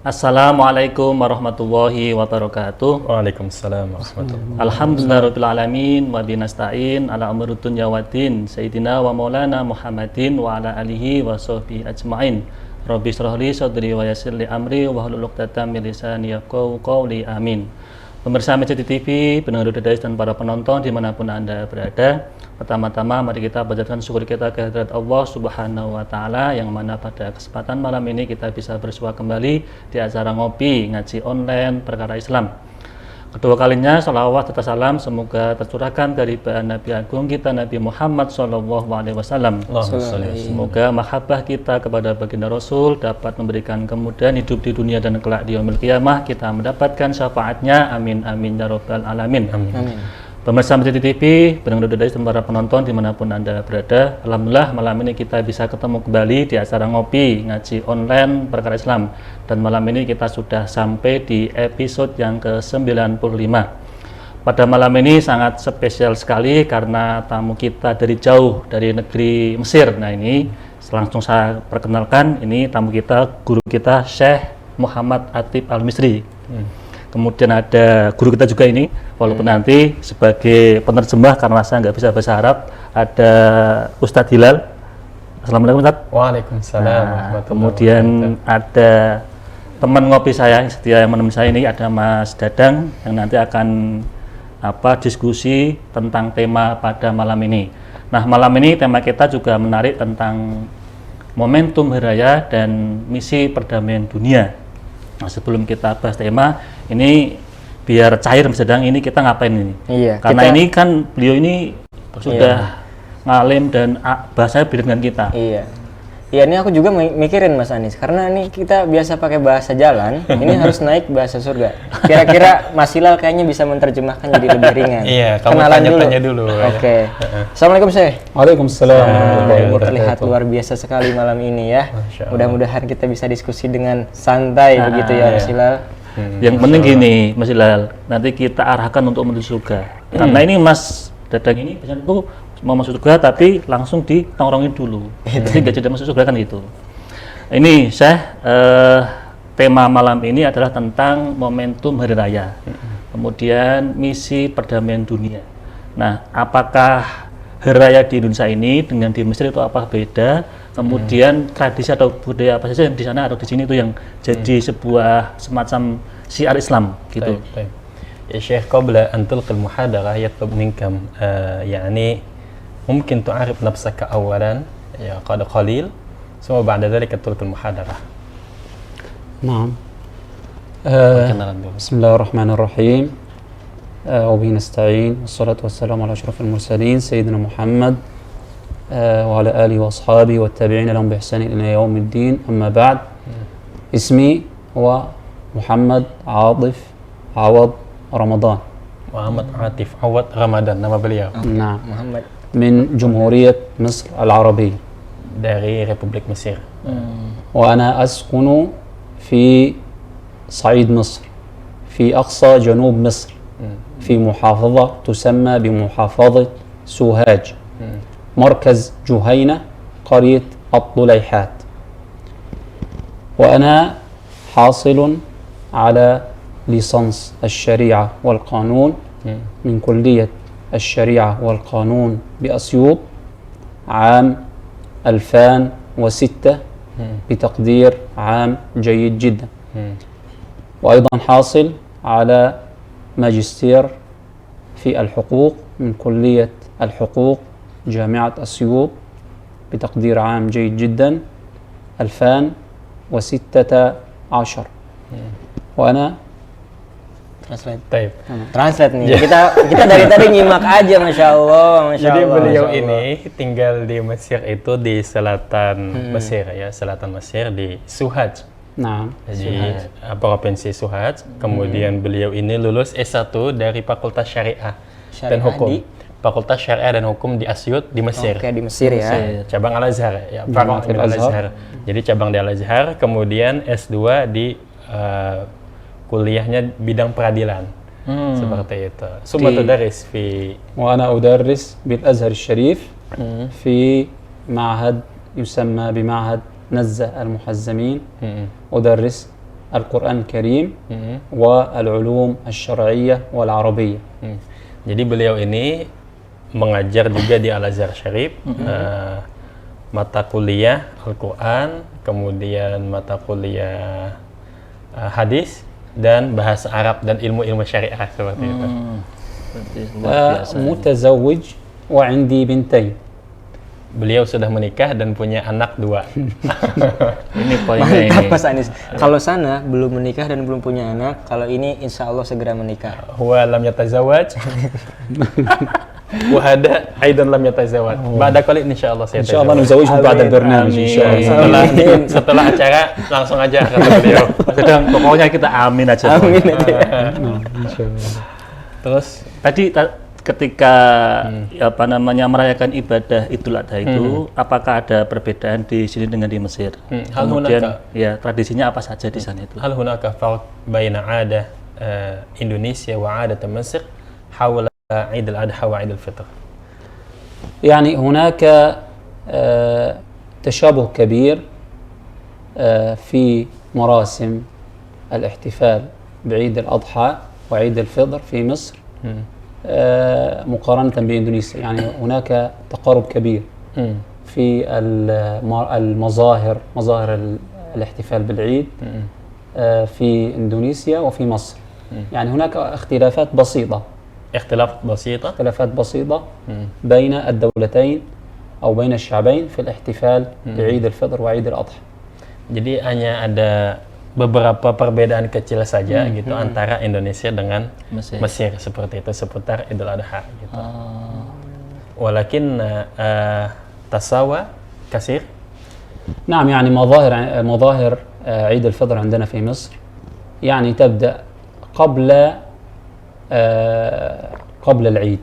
Assalamualaikum warahmatullahi wabarakatuh. Waalaikumsalam warahmatullahi. Alhamdulillahirabbil alamin wa binasta'in ala umuri dunya waddin sayyidina wa maulana Muhammadin wa ala alihi wa sahbihi ajmain. Rabbi shrah li sadri wa yassir li amri wa hlul 'uqdatam min lisani yafqahu qawli. Amin. Pemirsa Masjid TV, pendengar Dodais dan para penonton dimanapun Anda berada, pertama-tama mari kita panjatkan syukur kita kehadirat Allah Subhanahu wa Ta'ala, yang mana pada kesempatan malam ini kita bisa bersua kembali di acara ngopi ngaji online perkara Islam. Kedua kalinya salawat serta salam semoga tercurahkan dari bahan Nabi Agung kita Nabi Muhammad SAW. Semoga mahabbah kita kepada baginda Rasul dapat memberikan kemudahan hidup di dunia dan kelak di yaumil qiyamah kita mendapatkan syafaatnya. Amin amin ya rabbal alamin. Amin. Pemirsa Masjid TV, pendengar Dodais dan para penonton dimanapun Anda berada, alhamdulillah malam ini kita bisa ketemu kembali di acara ngopi ngaji online perkara Islam. Dan malam ini kita sudah sampai di episode yang ke-95. Pada malam ini sangat spesial sekali karena tamu kita dari jauh, dari negeri Mesir. Nah ini langsung saya perkenalkan, ini tamu kita, guru kita Syekh Muhammad Atib Al-Misri. Kemudian ada guru kita juga ini, walaupun nanti sebagai penerjemah karena saya nggak bisa bahasa Arab, ada Ustadz Hilal. Assalamualaikum Ustadz. Waalaikumsalam. Kemudian ada teman ngopi saya yang setia yang menemani saya ini, ada Mas Dadang yang nanti akan diskusi tentang tema pada malam ini. Nah malam ini tema kita juga menarik tentang momentum hari raya dan misi perdamaian dunia. Nah, sebelum kita bahas tema ini biar cair Mas Dadang, ini kita ngapain ini? Iya. Karena ini kan beliau ini sudah ngalim dan bahasanya beda dengan kita. Iya. Iya, ini aku juga mikirin Mas Anis, karena ini kita biasa pakai bahasa jalan, ini harus naik bahasa surga. Kira-kira Mas Hilal kayaknya bisa menerjemahkan jadi lebih ringan. Iya, kamu tanya dulu. Oke. Assalamualaikum Syekh. Waalaikumsalam. Ini terlihat luar biasa sekali malam ini ya. Mudah-mudahan kita bisa diskusi dengan santai begitu ya Mas Hilal. Yang penting gini Mas Hilal, nanti kita arahkan untuk menuju surga. Karena ini Mas Dadang ini biasanya tuh mau masuk surga tapi langsung ditongkrongin dulu. Jadi nggak jadi masuk surga kan gitu. Ini tema malam ini adalah tentang momentum hari raya. Kemudian misi perdamaian dunia. Nah, apakah hari raya di Indonesia ini dengan di Mesir itu apa beda? Kemudian tradisi atau budaya apa saja yang di sana atau di sini itu yang jadi sebuah semacam syiar Islam gitu. يا شيخ قبل أن تلقي المحاضرة يطلب منك يعني ممكن تعرف نفسك أولا قليل ثم بعد ذلك تلقي المحاضرة. نعم. بسم الله الرحمن الرحيم وبه نستعين والصلاة والسلام على أشرف المرسلين سيدنا محمد وعلى آله وأصحابه والتابعين لهم بإحسان إلى يوم الدين. أما بعد اسمي هو محمد عاطف عوض رمضان. محمد عاطف عوض رمضان nama beliau. نعم. Muhammad. من جمهورية مصر العربية. dari Republik Mesir. وأنا أسكن في صعيد مصر في أقصى جنوب مصر في محافظة تسمى بمحافظة سوهاج مركز جهينة قرية الطليحات. وأنا حاصل على ليسانس الشريعة والقانون من كلية الشريعة والقانون بأسيوط عام 2006 بتقدير عام جيد جدا. وأيضا حاصل على ماجستير في الحقوق من كلية الحقوق جامعة أسيوط بتقدير عام جيد جدا 2016. وأنا Translate nih. Kita dari tadi nyimak aja, masya Allah. Jadi beliau ini tinggal di Mesir itu di selatan Mesir ya, selatan Mesir di Suhaj. Nah, jadi provinsi Suhaj. Kemudian beliau ini lulus S1 dari Fakultas Syariah dan Hukum. Fakultas Syariah dan Hukum di Asyut di Mesir. Oke, di Mesir ya. Cabang Al-Azhar ya, Al-Azhar. Jadi cabang di Al-Azhar, kemudian S2 di kuliahnya bidang peradilan. seperti itu. ثم تدرس في وأنا أدرس بالأزهر الشريف في معهد يسمى بمعهد نزة المحزمين. أدرس القرآن الكريم Hmm. والعلوم الشرعية والعربية. Hmm. Jadi beliau ini mengajar juga di Al-Azhar Syarif, mata kuliah Al-Quran, kemudian mata kuliah hadis dan bahasa Arab dan ilmu-ilmu syariah seperti itu. Berarti luar biasa. متزوج وعندي بنتين. Beliau sudah menikah dan punya anak 2. Ini poinnya Mantap ini. Mas Anis. Kalau sana belum menikah dan belum punya anak, kalau ini insya Allah segera menikah. Huwa lam yatazawaj. Wa hada aidan lam yatazawaj. Ba'da qalil insyaallah saya إن شاء الله tazawwaj. نزوجهم بعد البرنامج إن شاء الله. Setelah acara langsung aja kata beliau. Sedang pokoknya kita amin aja. Amin aja. إن شاء الله. Terus Tadi ketika apa namanya merayakan ibadah Idul Adha itu, apakah ada perbedaan di sini dengan di Mesir? hal Kemudian hunaka ya tradisinya apa saja di sana itu? hal hunaka farq baina 'adah Indonesia wa 'adat Mesir hawla Eid al-Adha wa Eid al-Fitr. يعني هناك تشابه كبير في مراسم الاحتفال بعيد الأضحى وعيد الفطر في مصر مقارنة بإندونيسيا. يعني هناك تقارب كبير في المظاهر، مظاهر الاحتفال بالعيد في إندونيسيا وفي مصر. يعني هناك اختلافات بسيطة، Ikhtilaf basita. اختلافات بسيطة بين الدولتين أو بين الشعبين في الاحتفال بعيد الفطر وعيد الأضحى. Jadi hanya ada beberapa perbedaan kecil saja gitu antara Indonesia dengan Mesir. Mesir seperti itu seputar Idul Adha gitu. Walakin tasawa kasir. نعم، يعني مظاهر عيد الفطر عندنا في مصر يعني تبدأ قبل العيد.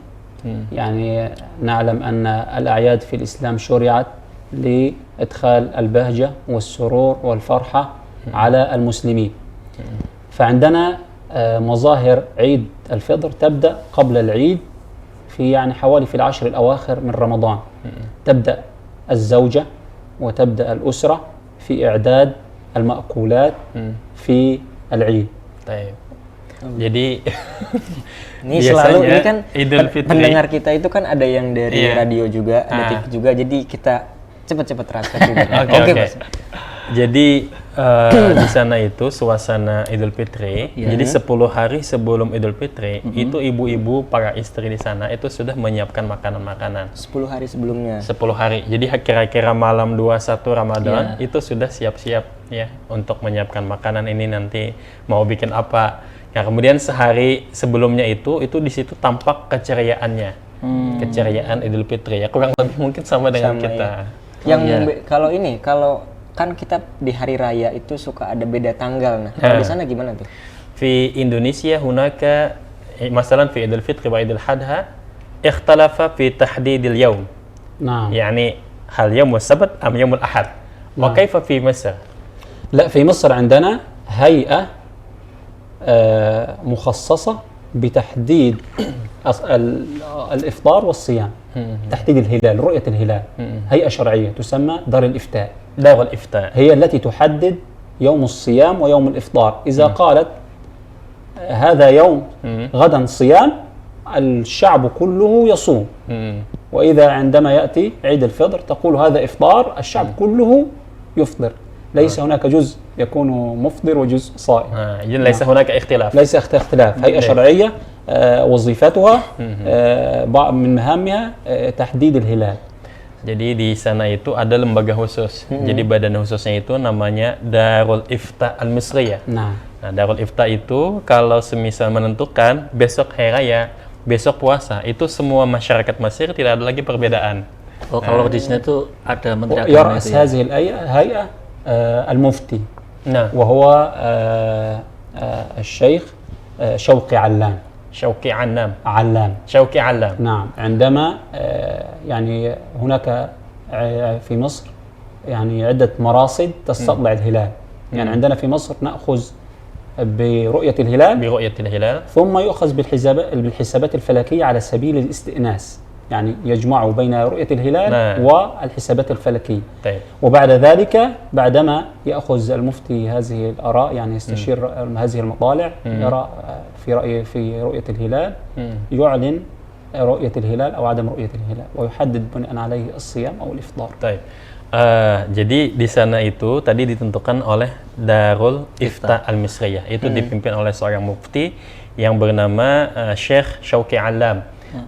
يعني نعلم أن الأعياد في الإسلام شرعت لإدخال البهجة والسرور والفرحة على المسلمين. فعندنا مظاهر عيد الفطر تبدأ قبل العيد في يعني حوالي في العشر الأواخر من رمضان. تبدأ الزوجة وتبدأ الأسرة في إعداد المأكولات في العيد. Taib. Jadi Ini selalu ini kan Idul Fitri. pendengar kita itu kan ada yang dari Iya. radio juga, ada TV juga, jadi kita cepat-cepat terangkan juga. Oke. Mas. Jadi di sana itu suasana Idul Fitri. Jadi 10 hari sebelum Idul Fitri itu ibu-ibu para istri di sana itu sudah menyiapkan makanan-makanan. 10 hari sebelumnya. 10 hari. Jadi kira-kira malam 21 Ramadan itu sudah siap-siap ya untuk menyiapkan makanan ini nanti mau bikin apa. Nah, kemudian sehari sebelumnya itu di situ tampak keceriaannya. Keceriaan Idul Fitri ya kurang lebih mungkin sama dengan Sama, kita. Yang kalau kan kita di hari raya itu suka ada beda tanggal. Nah, kalau di sana gimana tuh? في إندونيسيا هناك مثلا في عيد الفطر وعيد الأضحى اختلف في تحديد اليوم. نعم. يعني هل يوم السبت أم يوم الأحد؟ وكيف في مصر؟ لا، في مصر عندنا هيئة مخصصة بتحديد الإفطار والصيام. تحديد الهلال، رؤية الهلال. هيئة شرعية تسمى دار الإفتاء. دار الإفتاء. هي التي تحدد يوم الصيام ويوم الإفطار. إذا قالت هذا يوم غدا صيام الشعب كله يصوم. وإذا عندما يأتي عيد الفطر تقول هذا إفطار الشعب كله يفطر. ليس هناك جزء يكون مفطر وجزء صائم. إذن ليس هناك اختلاف. ليس اختلاف. هيئة شرعية وظيفتها من مهامها تحديد الهلال. Jadi di sana itu ada lembaga khusus. Jadi badan khususnya itu namanya Darul Ifta Al-Misriyah. Nah, Darul Ifta itu kalau semisal menentukan besok hari raya, besok puasa, itu semua masyarakat Mesir tidak ada lagi perbedaan. Oh, kalau di sini tuh ada menteri agama يرأس itu ya. هذه الهيئة المفتي Nah, وهو الشيخ شوقي علام. Syauqi Annam. علام. نعم. عندما يعني هناك في مصر يعني عدة مراصد تستطلع الهلال. يعني عندنا في مصر نأخذ برؤية الهلال برؤية الهلال. ثم يؤخذ بالحسابات الفلكية على سبيل الاستئناس. يعني يجمع بين رؤية الهلال نعم. والحسابات الفلكية. طيب. وبعد ذلك بعدما يأخذ المفتي هذه الآراء، يعني يستشير هذه المطالع، يرى في رؤية الهلال يعلن رؤية الهلال أو عدم رؤية الهلال، ويحدد بناء عليه الصيام أو الإفطار. Baik. Jadi di sana itu tadi ditentukan oleh Darul Ifta Al-Misriyah. Itu dipimpin oleh seorang mufti yang bernama Syekh Syauqi Alam.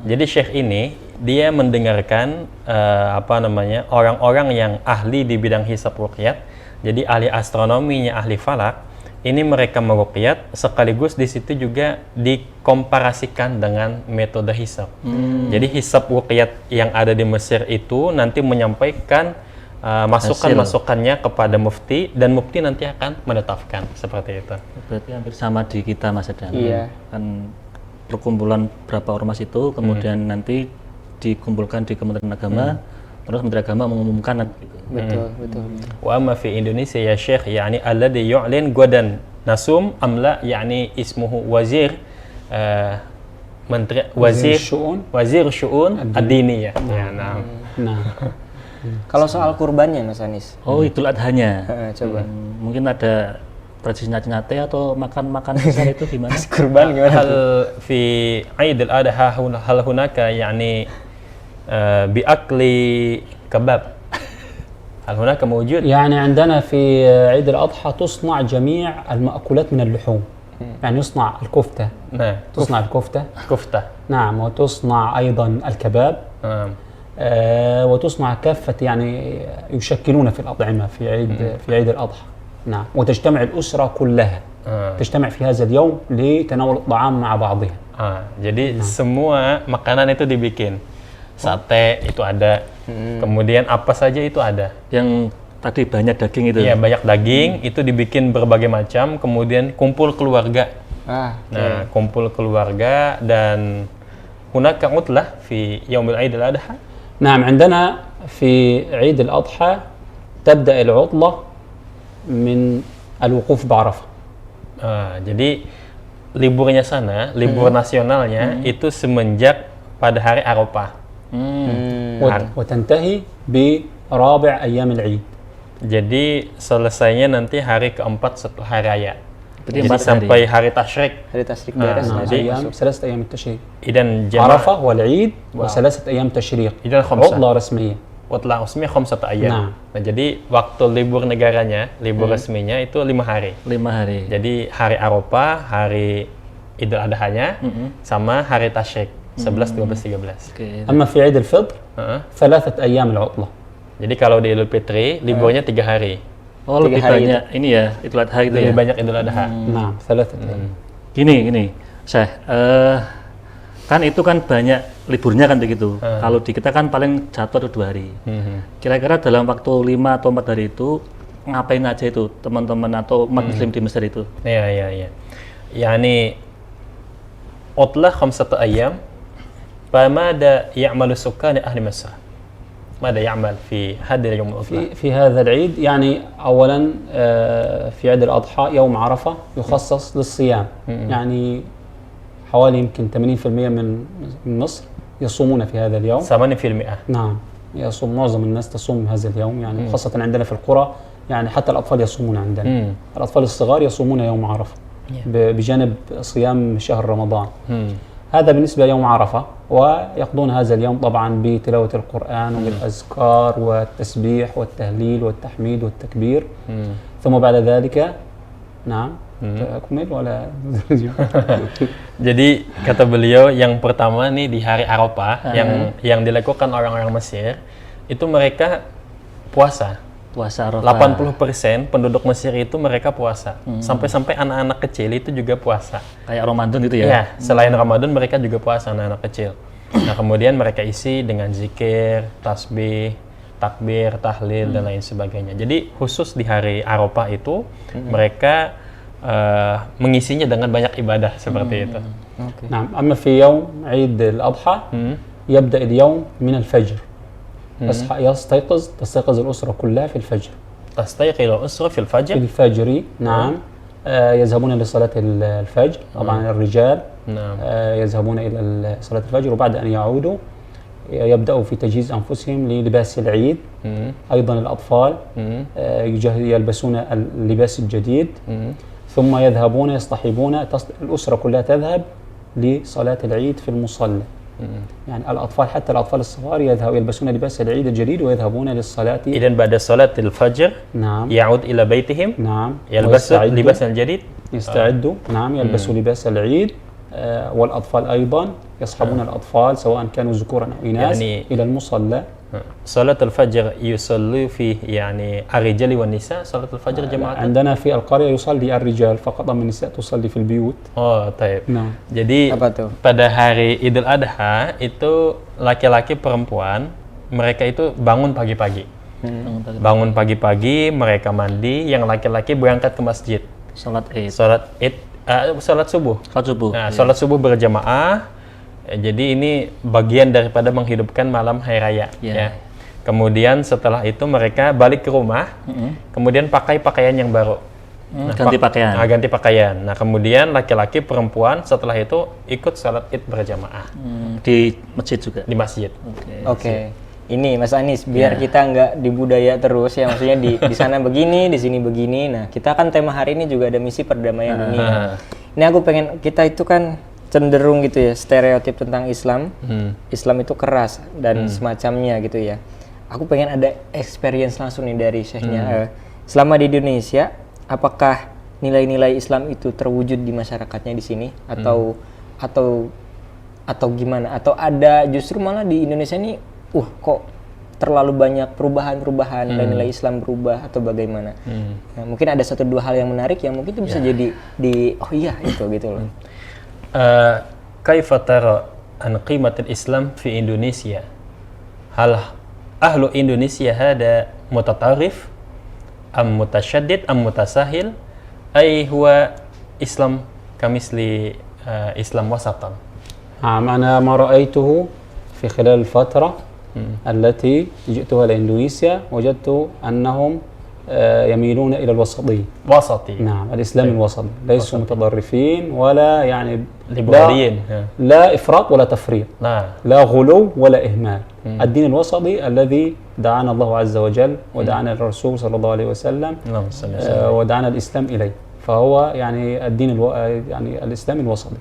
Jadi Syekh ini dia mendengarkan orang-orang yang ahli di bidang hisab ruqyat. Jadi ahli astronominya, ahli falak. Ini mereka meruqyat, sekaligus di situ juga dikomparasikan dengan metode hisab. Jadi hisab ruqyat yang ada di Mesir itu nanti menyampaikan masukan-masukannya kepada mufti, dan mufti nanti akan menetapkan seperti itu. Berarti hampir sama di kita Mas Adam. Iya. Kan perkumpulan berapa ormas itu kemudian nanti dikumpulkan di Kementerian Agama, terus Kementerian Agama mengumumkan nanti gitu. Betul, betul. Wa amma fi Indonesia ya Syekh, yani alladhi yu'lin gadan nasum amla, yani ismuhu wazir menteri wazir syu'un ad-diniyah. Ya, nah. Nah. Kalau soal kurbannya Mas Anis, Oh, Idul Adhanya. coba. Mungkin ada tradisi nyate atau makan-makan besar itu gimana? Kurban gimana? هل في عيد الأضحى هل هناك يعني بأكل كباب؟ هل هناك موجود؟ يعني عندنا في عيد الأضحى تصنع جميع المأكولات من اللحوم. يعني يصنع الكفتة، نعم. تصنع الكفتة، كفتة. نعم، وتصنع أيضا الكباب، نعم. وتصنع كافة يعني يشكلون في الأطعمة في عيد الأضحى. نعم، وتجتمع الأسرة كلها تجتمع في هذا اليوم لتناول الطعام مع بعضها. Jadi semua makanan itu dibikin. Sate itu ada, kemudian apa saja itu ada. Yang tadi banyak daging itu. Iya, banyak daging, itu dibikin berbagai macam, kemudian kumpul keluarga. Nah, kumpul keluarga, dan hunaka utlah fi yaumil Aidil Adha. نعم، عندنا في عيد الأضحى تبدأ العطلة من الوقوف بعرفة. Jadi liburnya sana, libur nasionalnya itu semenjak pada hari Arafah. وتنتهي برابع أيام العيد. Jadi selesainya nanti hari keempat setelah hari raya. Berarti Jadi 4 hari. sampai hari tasyrik. Hari tasyrik beres. نعم، jadi ثلاثة أيام التشريق. Idan عرفة والعيد وثلاثة أيام تشريق. Idan khamsah. عطلة رسمية. Utlah usmi khamsata ayyam. Nah. Nah, jadi waktu libur negaranya, libur resminya itu 5 hari. 5 hari. Jadi hari Arafah, hari Idul Adhanya, sama hari tasyrik 11, 12, 13. Oke. أما في عيد الفطر Heeh. 3 أيام العطلة. Jadi kalau di Idul Fitri liburnya 3 hari. Oh, lebih 3 hari banyak ini ya, Idul Adha itu ya. Lebih banyak Idul Adha. نعم 3 أيام. Gini, Syekh, kan itu kan banyak liburnya kan begitu. Kalau di kita kan paling 1 atau 2 hari. Kira-kira dalam waktu 5 atau 4 hari itu ngapain aja itu teman-teman atau umat muslim di Mesir itu? Iya. Yani utlah khamsata ayyam, فماذا يعمل سكان أهل مصر؟ ماذا يعمل في هذا اليوم العطلة؟ في هذا العيد يعني أولا في عيد الأضحى يوم عرفة يخصص للصيام. يعني حوالي يمكن 80% من مصر يصومون في هذا اليوم. 8%. نعم، معظم الناس تصوم هذا اليوم، يعني خاصة عندنا في القرى، يعني حتى الأطفال يصومون عندنا. الأطفال الصغار يصومون يوم عرفة بجانب صيام شهر رمضان. هذا بالنسبة ليوم عرفة، ويقضون هذا اليوم طبعا بتلاوة القرآن وبالأذكار والتسبيح والتهليل والتحميد والتكبير. ثم بعد ذلك نعم أكمل ولا Jadi kata beliau, yang pertama nih di hari Arafah yang dilakukan orang-orang Mesir itu mereka puasa. Puasa Arafah. 80% penduduk Mesir itu mereka puasa. Sampai-sampai anak-anak kecil itu juga puasa. Kayak Ramadan itu ya? Ya, selain Ramadan mereka juga puasa, anak-anak kecil. Nah, kemudian mereka isi dengan zikir, tasbih, takbir, tahlil, dan lain sebagainya. Jadi khusus di hari Arafah itu mereka mengisinya dengan banyak ibadah seperti itu. نعم. أما في يوم عيد الأضحى يبدأ اليوم من الفجر. تستيقظ الأسرة كلها في الفجر. تستيقظ الأسرة في الفجر؟ في الفجر نعم. يذهبون لصلاة الفجر طبعا الرجال. نعم. يذهبون إلى صلاة الفجر، وبعد أن يعودوا يبدأوا في تجهيز أنفسهم للباس العيد. أيضا الأطفال يلبسون اللباس الجديد، ثم يذهبون يصطحبون، الأسرة كلها تذهب لصلاة العيد في المصلى. يعني الأطفال حتى الأطفال الصغار يلبسون لباس العيد الجديد ويذهبون للصلاة. إذن بعد صلاة الفجر نعم يعود إلى بيتهم نعم يلبس لباس الجديد، يستعدوا نعم يلبسوا لباس العيد. والأطفال أيضا يصحبون الأطفال سواء كانوا ذكورا أو إناث يعني إلى المصلى. صلاة الفجر يصلي فيه يعني الرجال والنساء صلاة الفجر جماعة؟ عندنا في القرية يصلي الرجال فقط، أما النساء تصلي في البيوت. Oh, taib. نعم. Jadi Apa tuh? pada hari Idul Adha itu laki-laki perempuan mereka itu bangun pagi-pagi. Bangun pagi-pagi, mereka mandi, yang laki-laki berangkat ke masjid. Salat Id. Salat Id, salat subuh. Salat subuh. Nah, salat subuh berjamaah. Jadi ini bagian daripada menghidupkan malam hari raya. Ya. Kemudian setelah itu mereka balik ke rumah, kemudian pakai pakaian yang baru. Ganti pakaian. Ganti pakaian. Nah, kemudian laki-laki perempuan setelah itu ikut salat Id berjamaah Di masjid juga. di masjid. Oke. Ini Mas Anis, biar kita nggak dibudaya terus ya, maksudnya di sana begini, di sini begini. Nah, kita kan tema hari ini juga ada misi perdamaian dunia. Ini aku pengen, kita itu kan cenderung gitu ya, stereotip tentang Islam. Islam itu keras dan semacamnya gitu ya. Aku pengen ada experience langsung nih dari Syekhnya. Selama di Indonesia, apakah nilai-nilai Islam itu terwujud di masyarakatnya di sini atau gimana? Atau ada justru malah di Indonesia ini kok terlalu banyak perubahan-perubahan dan nilai Islam berubah atau bagaimana? Nah, mungkin ada satu dua hal yang menarik yang mungkin itu bisa jadi oh iya itu gitu loh. Kaifa tara an qimat al-Islam fi Indonesia? Hal ahlu Indonesia hada mutatarrif am mutashaddid am mutasahil ay huwa Islam kamisli Islam wasatan? نعم أنا ما رأيته في خلال الفترة التي جئتها لإندونيسيا وجدت أنهم يميلون إلى الوسطية. وسطي. نعم الإسلام الوسطي، ليسوا متطرفين ولا يعني ليبراليين. لا إفراط ولا تفريط، لا غلو ولا إهمال. الدين الوسطي الذي دعانا الله عز وجل ودعانا الرسول صلى الله عليه وسلم ودعانا الإسلام إليه، فهو يعني الدين يعني الإسلام الوسطي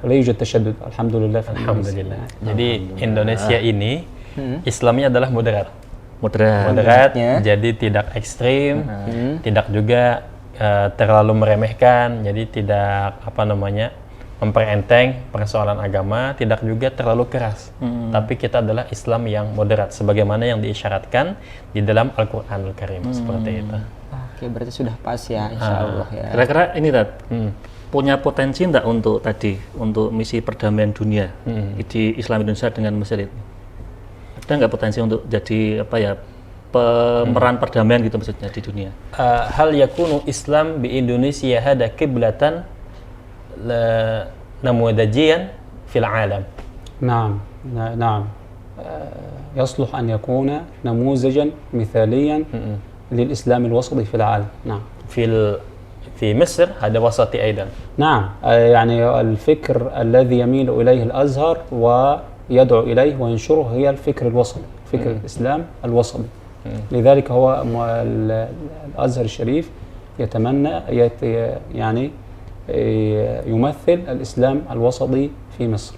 ولا يوجد تشدد الحمد لله. Alhamdulillah. Jadi Indonesia ini Islamnya adalah moderat. Moderat. Jadi tidak ekstrim, tidak juga terlalu meremehkan, jadi tidak memperenteng persoalan agama, tidak juga terlalu keras. Tapi kita adalah Islam yang moderat, sebagaimana yang diisyaratkan di dalam Al-Quranul Karim, seperti itu. Oke, berarti sudah pas ya, insya Allah ya. Kira-kira ini punya potensi enggak untuk misi perdamaian dunia di Islam Indonesia dengan Mesir itu? Ada nggak potensi untuk jadi pemeran perdamaian gitu maksudnya di dunia? Hal yakunu Islam di Indonesia hada kiblatan namudajian fil alam. نعم نعم يصلح أن يكون نموذجا مثاليا للإسلام الوسطي في العالم. نعم في مصر هذا وسطي أيضا. نعم يعني الفكر الذي يميل إليه الأزهر ويدعو إليه وينشره هي الفكر الوسطي، فكر الإسلام الوسطي. لذلك هو الأزهر الشريف يتمنى يعني يمثل الإسلام الوسطي في مصر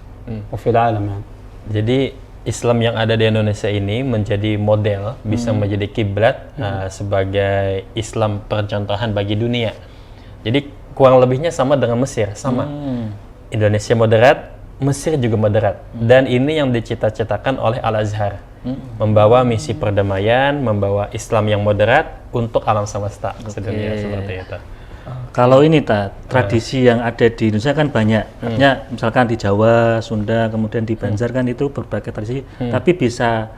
وفي العالم يعني. Jadi Islam yang ada di Indonesia ini menjadi model, bisa menjadi kiblat sebagai Islam percontohan bagi dunia. Jadi kurang lebihnya sama dengan Mesir, sama. Indonesia moderat, Mesir juga moderat. Dan ini yang dicita-citakan oleh Al-Azhar. Membawa misi perdamaian, membawa Islam yang moderat untuk alam semesta sedunia, seperti itu. Kalau ini tradisi yang ada di Indonesia kan banyak, artinya misalkan di Jawa, Sunda, kemudian di Banjar kan itu berbagai tradisi, tapi bisa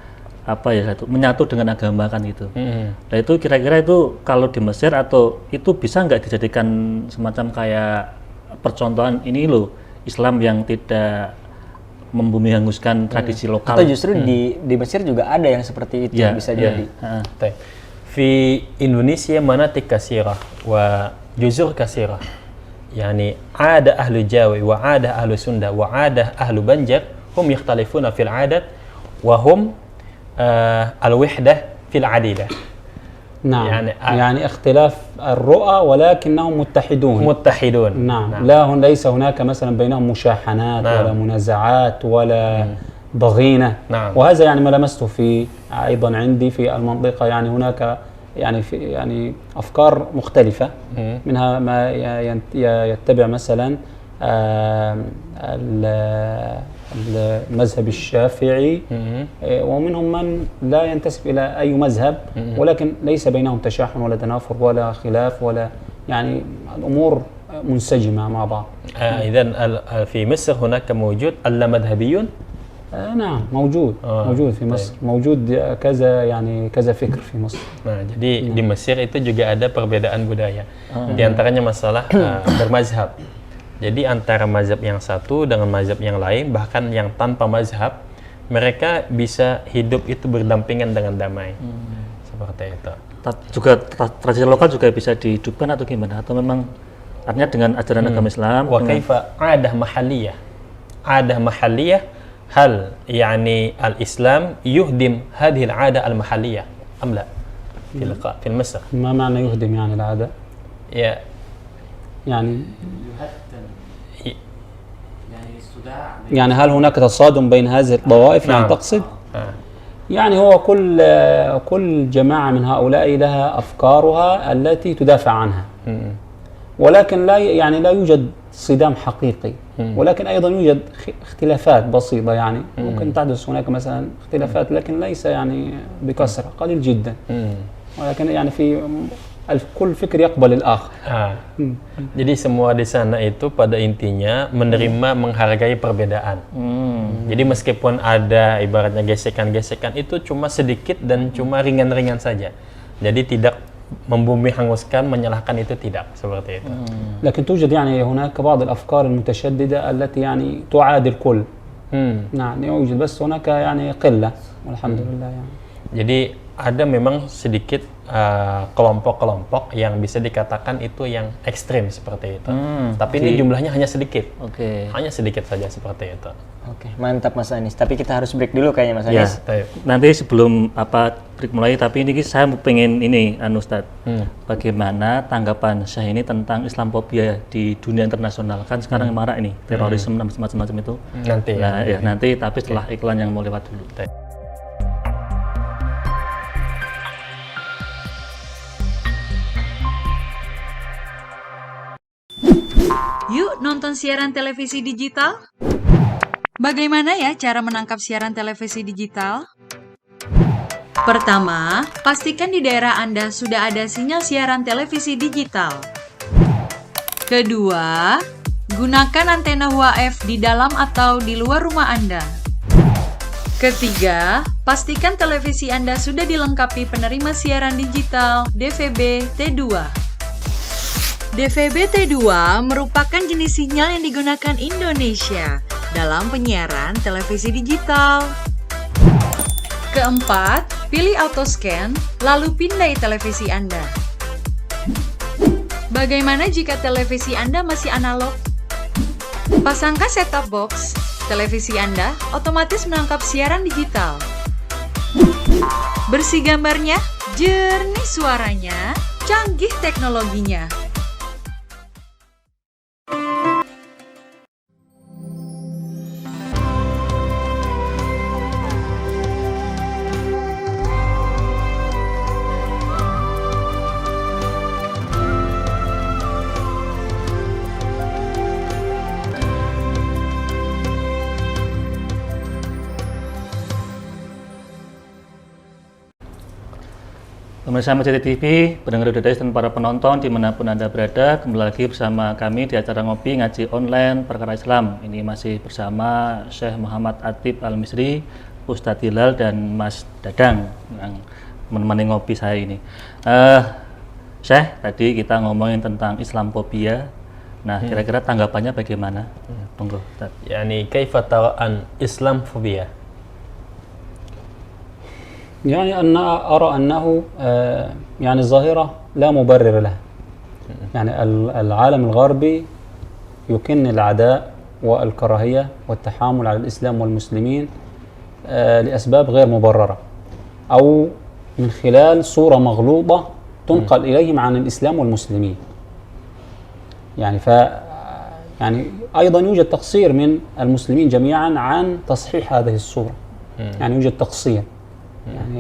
menyatu dengan agama kan gitu. Nah itu kira-kira itu kalau di Mesir atau itu bisa nggak dijadikan semacam kayak percontohan ini loh Islam yang tidak membumi hanguskan tradisi lokal. Atau justru di Mesir juga ada yang seperti itu bisa jadi. Di Indonesia manatik kasirah wa juzur kasirah. Yani ada ahlu Jawa wa ada ahlu Sunda wa ada ahlu Banjar hum yakhtalifuna fil adat wahum al-wihdah fil adidah. نعم يعني يعني اختلاف الرؤى ولكنهم متحدون. muttahidun. نعم لا ليس هناك مثلا بينهم مشاحنات ولا منازعات ولا ضغينة. نعم. وهذا يعني ما لمسته في أيضا عندي في المنطقة، يعني هناك يعني في يعني أفكار مختلفة، منها ما يتبع مثلا المذهب الشافعي، ومنهم من لا ينتسب إلى أي مذهب، ولكن ليس بينهم تشاحن ولا تنافر ولا خلاف ولا يعني الأمور منسجمة مع بعض. إذن في مصر هناك موجود اللامذهبيون؟ نعم موجود. موجود في مصر. موجود كذا يعني كذا فكر في مصر. Nah, jadi di Mesir itu juga ada perbedaan budaya. Di antaranya masalah bermazhab. Jadi antara mazhab yang satu dengan mazhab yang lain, bahkan yang tanpa mazhab, mereka bisa hidup itu berdampingan dengan damai. Seperti itu. Juga tradisi lokal juga bisa dihidupkan atau gimana? Atau memang artinya dengan ajaran agama Islam? Wa kaifa adah mahalliyah? Adah mahalliyah hal yani al-Islam yuhdim hadhihi al-'adah al-mahalliyah am la? في مصر. ما معنى يهدم يعني العادة؟ يعني هل هناك تصادم بين هذه الطوائف يعني تقصد؟ يعني هو كل جماعة من هؤلاء لها أفكارها التي تدافع عنها، ولكن لا يوجد صدام حقيقي، ولكن أيضا يوجد اختلافات بسيطة، يعني ممكن تحدث هناك مثلا اختلافات لكن ليس يعني بكثرة، قليل جدا، ولكن يعني في كل فكر يقبل الآخر. Jadi semua di sana itu pada intinya menerima, menghargai perbedaan. Jadi meskipun ada ibaratnya gesekan-gesekan itu cuma sedikit dan cuma ringan-ringan saja. Jadi tidak membumi hanguskan, menyalahkan itu tidak, seperti itu. لكن توجد يعني هناك بعض الأفكار المتشددة التي يعني تعادي الكل. نعم يوجد بس هناك يعني قلة والحمد لله يعني. Jadi ada memang sedikit kelompok-kelompok yang bisa dikatakan itu yang ekstrim seperti itu. Tapi ini jumlahnya hanya sedikit. Hanya sedikit saja seperti itu. Oke, mantap Mas Anis. Tapi kita harus break dulu kayaknya Mas Anis. Ya, nanti sebelum break mulai, tapi ini saya pengen ini Ustadz, bagaimana tanggapan Syekh ini tentang Islamophobia di dunia internasional? Kan sekarang marak ini terorisme dan macam-macam itu. Nanti nanti tapi setelah iklan yang mau lewat dulu. Yuk nonton siaran televisi digital? Bagaimana ya cara menangkap siaran televisi digital? Pertama, pastikan di daerah Anda sudah ada sinyal siaran televisi digital. Kedua, gunakan antena UHF di dalam atau di luar rumah Anda. Ketiga, pastikan televisi Anda sudah dilengkapi penerima siaran digital DVB T2. DVB T2 merupakan jenis sinyal yang digunakan Indonesia dalam penyiaran televisi digital. Keempat, pilih autoscan, lalu pindai televisi Anda. Bagaimana jika televisi Anda masih analog? Pasangkan set-top box, televisi Anda otomatis menangkap siaran digital. Bersih gambarnya, jernih suaranya, canggih teknologinya. Pemirsa Masjid TV, pendengar Udadais dan para penonton dimanapun Anda berada, kembali lagi bersama kami di acara ngopi ngaji online perkara Islam. Ini masih bersama Syekh Muhammad Atib Al-Misri, Ustadz Hilal dan Mas Dadang yang menemani ngopi saya ini. Syekh, tadi kita ngomongin tentang Islamophobia. Nah, kira-kira tanggapannya bagaimana? Monggo, Ustadz. Yani kaifa tara'an Islamophobia? يعني أرى أنه يعني ظاهرة لا مبرر لها. يعني العالم الغربي يكن العداء والكراهية والتحامل على الإسلام والمسلمين لأسباب غير مبررة أو من خلال صورة مغلوطة تنقل إليهم عن الإسلام والمسلمين. يعني يعني أيضا يوجد تقصير من المسلمين جميعا عن تصحيح هذه الصورة. يعني يوجد تقصير. يعني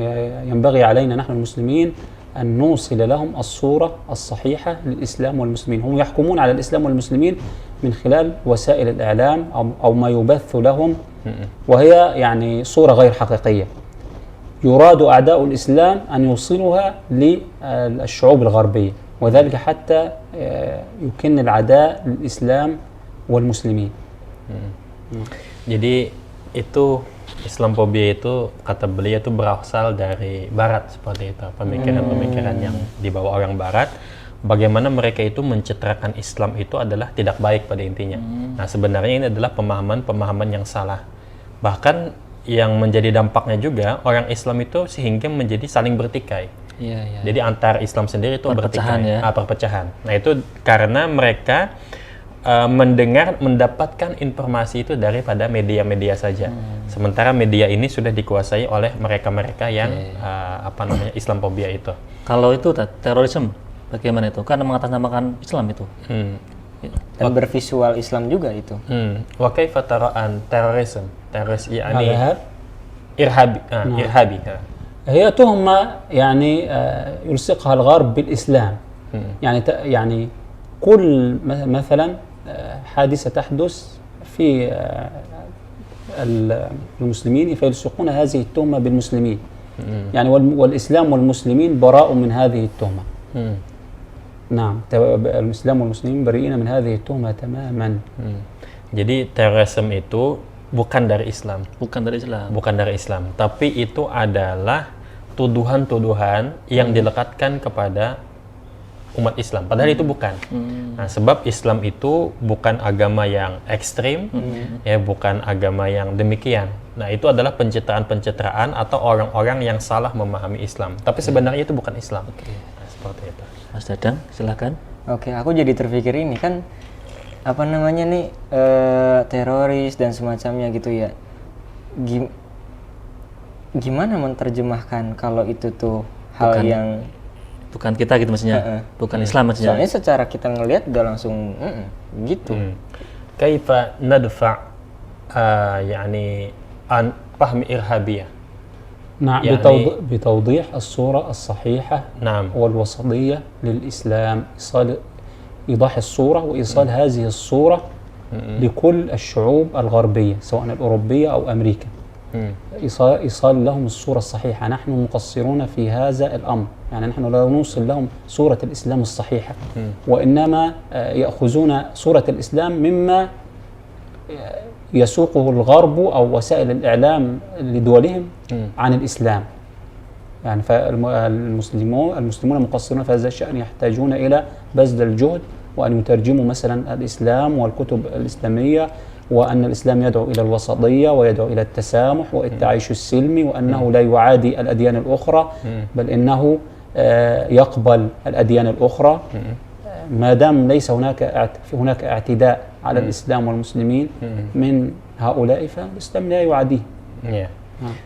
ينبغي علينا نحن المسلمين أن نوصل لهم الصورة الصحيحة للإسلام والمسلمين. هم يحكمون على الإسلام والمسلمين من خلال وسائل الإعلام أو ما يبث لهم، وهي يعني صورة غير حقيقية. يراد أعداء الإسلام أن يوصلوها للشعوب الغربية، وذلك حتى يكن العداء للإسلام والmuslimin. Jadi itu Islamfobia itu kata beliau itu berasal dari Barat seperti itu, pemikiran-pemikiran yang dibawa orang Barat. Bagaimana mereka itu mencitrakan Islam itu adalah tidak baik pada intinya. Nah sebenarnya ini adalah pemahaman yang salah. Bahkan yang menjadi dampaknya juga orang Islam itu sehingga menjadi saling bertikai. Jadi antar Islam sendiri itu bertikai, perpecahan. Nah itu karena mereka mendapatkan informasi itu daripada media-media saja. Sementara media ini sudah dikuasai oleh mereka-mereka yang Islamfobia itu. Kalau itu terorisme bagaimana itu? Karena mengatasnamakan Islam itu. Dan bervisual Islam juga itu. Wa kaifa tara'an terorisme? Teroris yani irhabi. هي تهمة يعني يلصقها الغرب بالإسلام. يعني كل مثلا حادثة تحدث في المسلمين فيلصقون هذه التهمة بالمسلمين. يعني والإسلام والمسلمين براء من هذه التهمة. نعم الإسلام والمسلمين بريئين من هذه التهمة تماما. Jadi terorisme itu bukan dari Islam. Bukan dari Islam. Tapi itu adalah tuduhan-tuduhan yang dilekatkan kepada umat Islam. Padahal itu bukan. Nah, sebab Islam itu bukan agama yang ekstrim, ya bukan agama yang demikian. Nah, itu adalah pencitraan-pencitraan atau orang-orang yang salah memahami Islam. Tapi sebenarnya itu bukan Islam. Nah, seperti itu. Mas Dadang, silakan. Oke, aku jadi terpikir ini kan apa namanya nih teroris dan semacamnya gitu ya. Gimana menerjemahkan kalau itu tuh hal yang bukan kita gitu maksudnya, bukan Islam maksudnya. Soalnya secara kita ngelihat udah langsung gitu. Kaifa nadfa يعني عن فهم إرهابية. نعم بتوضيح الصورة الصحيحة والوسطية للإسلام، إيضاح الصورة وإيصال هذه الصورة لكل الشعوب الغربية سواء الأوروبية أو أمريكا. إيصال لهم الصورة الصحيحة. نحن مقصرون في هذا الأمر، يعني نحن لا نوصل لهم صورة الإسلام الصحيحة، وإنما يأخذون صورة الإسلام مما يسوقه الغرب أو وسائل الإعلام لدولهم عن الإسلام. يعني فالمسلمون مقصرون في هذا الشأن، يحتاجون إلى بذل الجهد وأن يترجموا مثلا الإسلام والكتب الإسلامية، وأن الإسلام يدعو إلى الوسطية ويدعو إلى التسامح والتعايش السلمي، وأنه لا يعادي الأديان الأخرى بل إنه يقبل الأديان الأخرى ما دام ليس هناك اعتداء على الإسلام والمسلمين من هؤلاء فالإسلام لا يعاديه.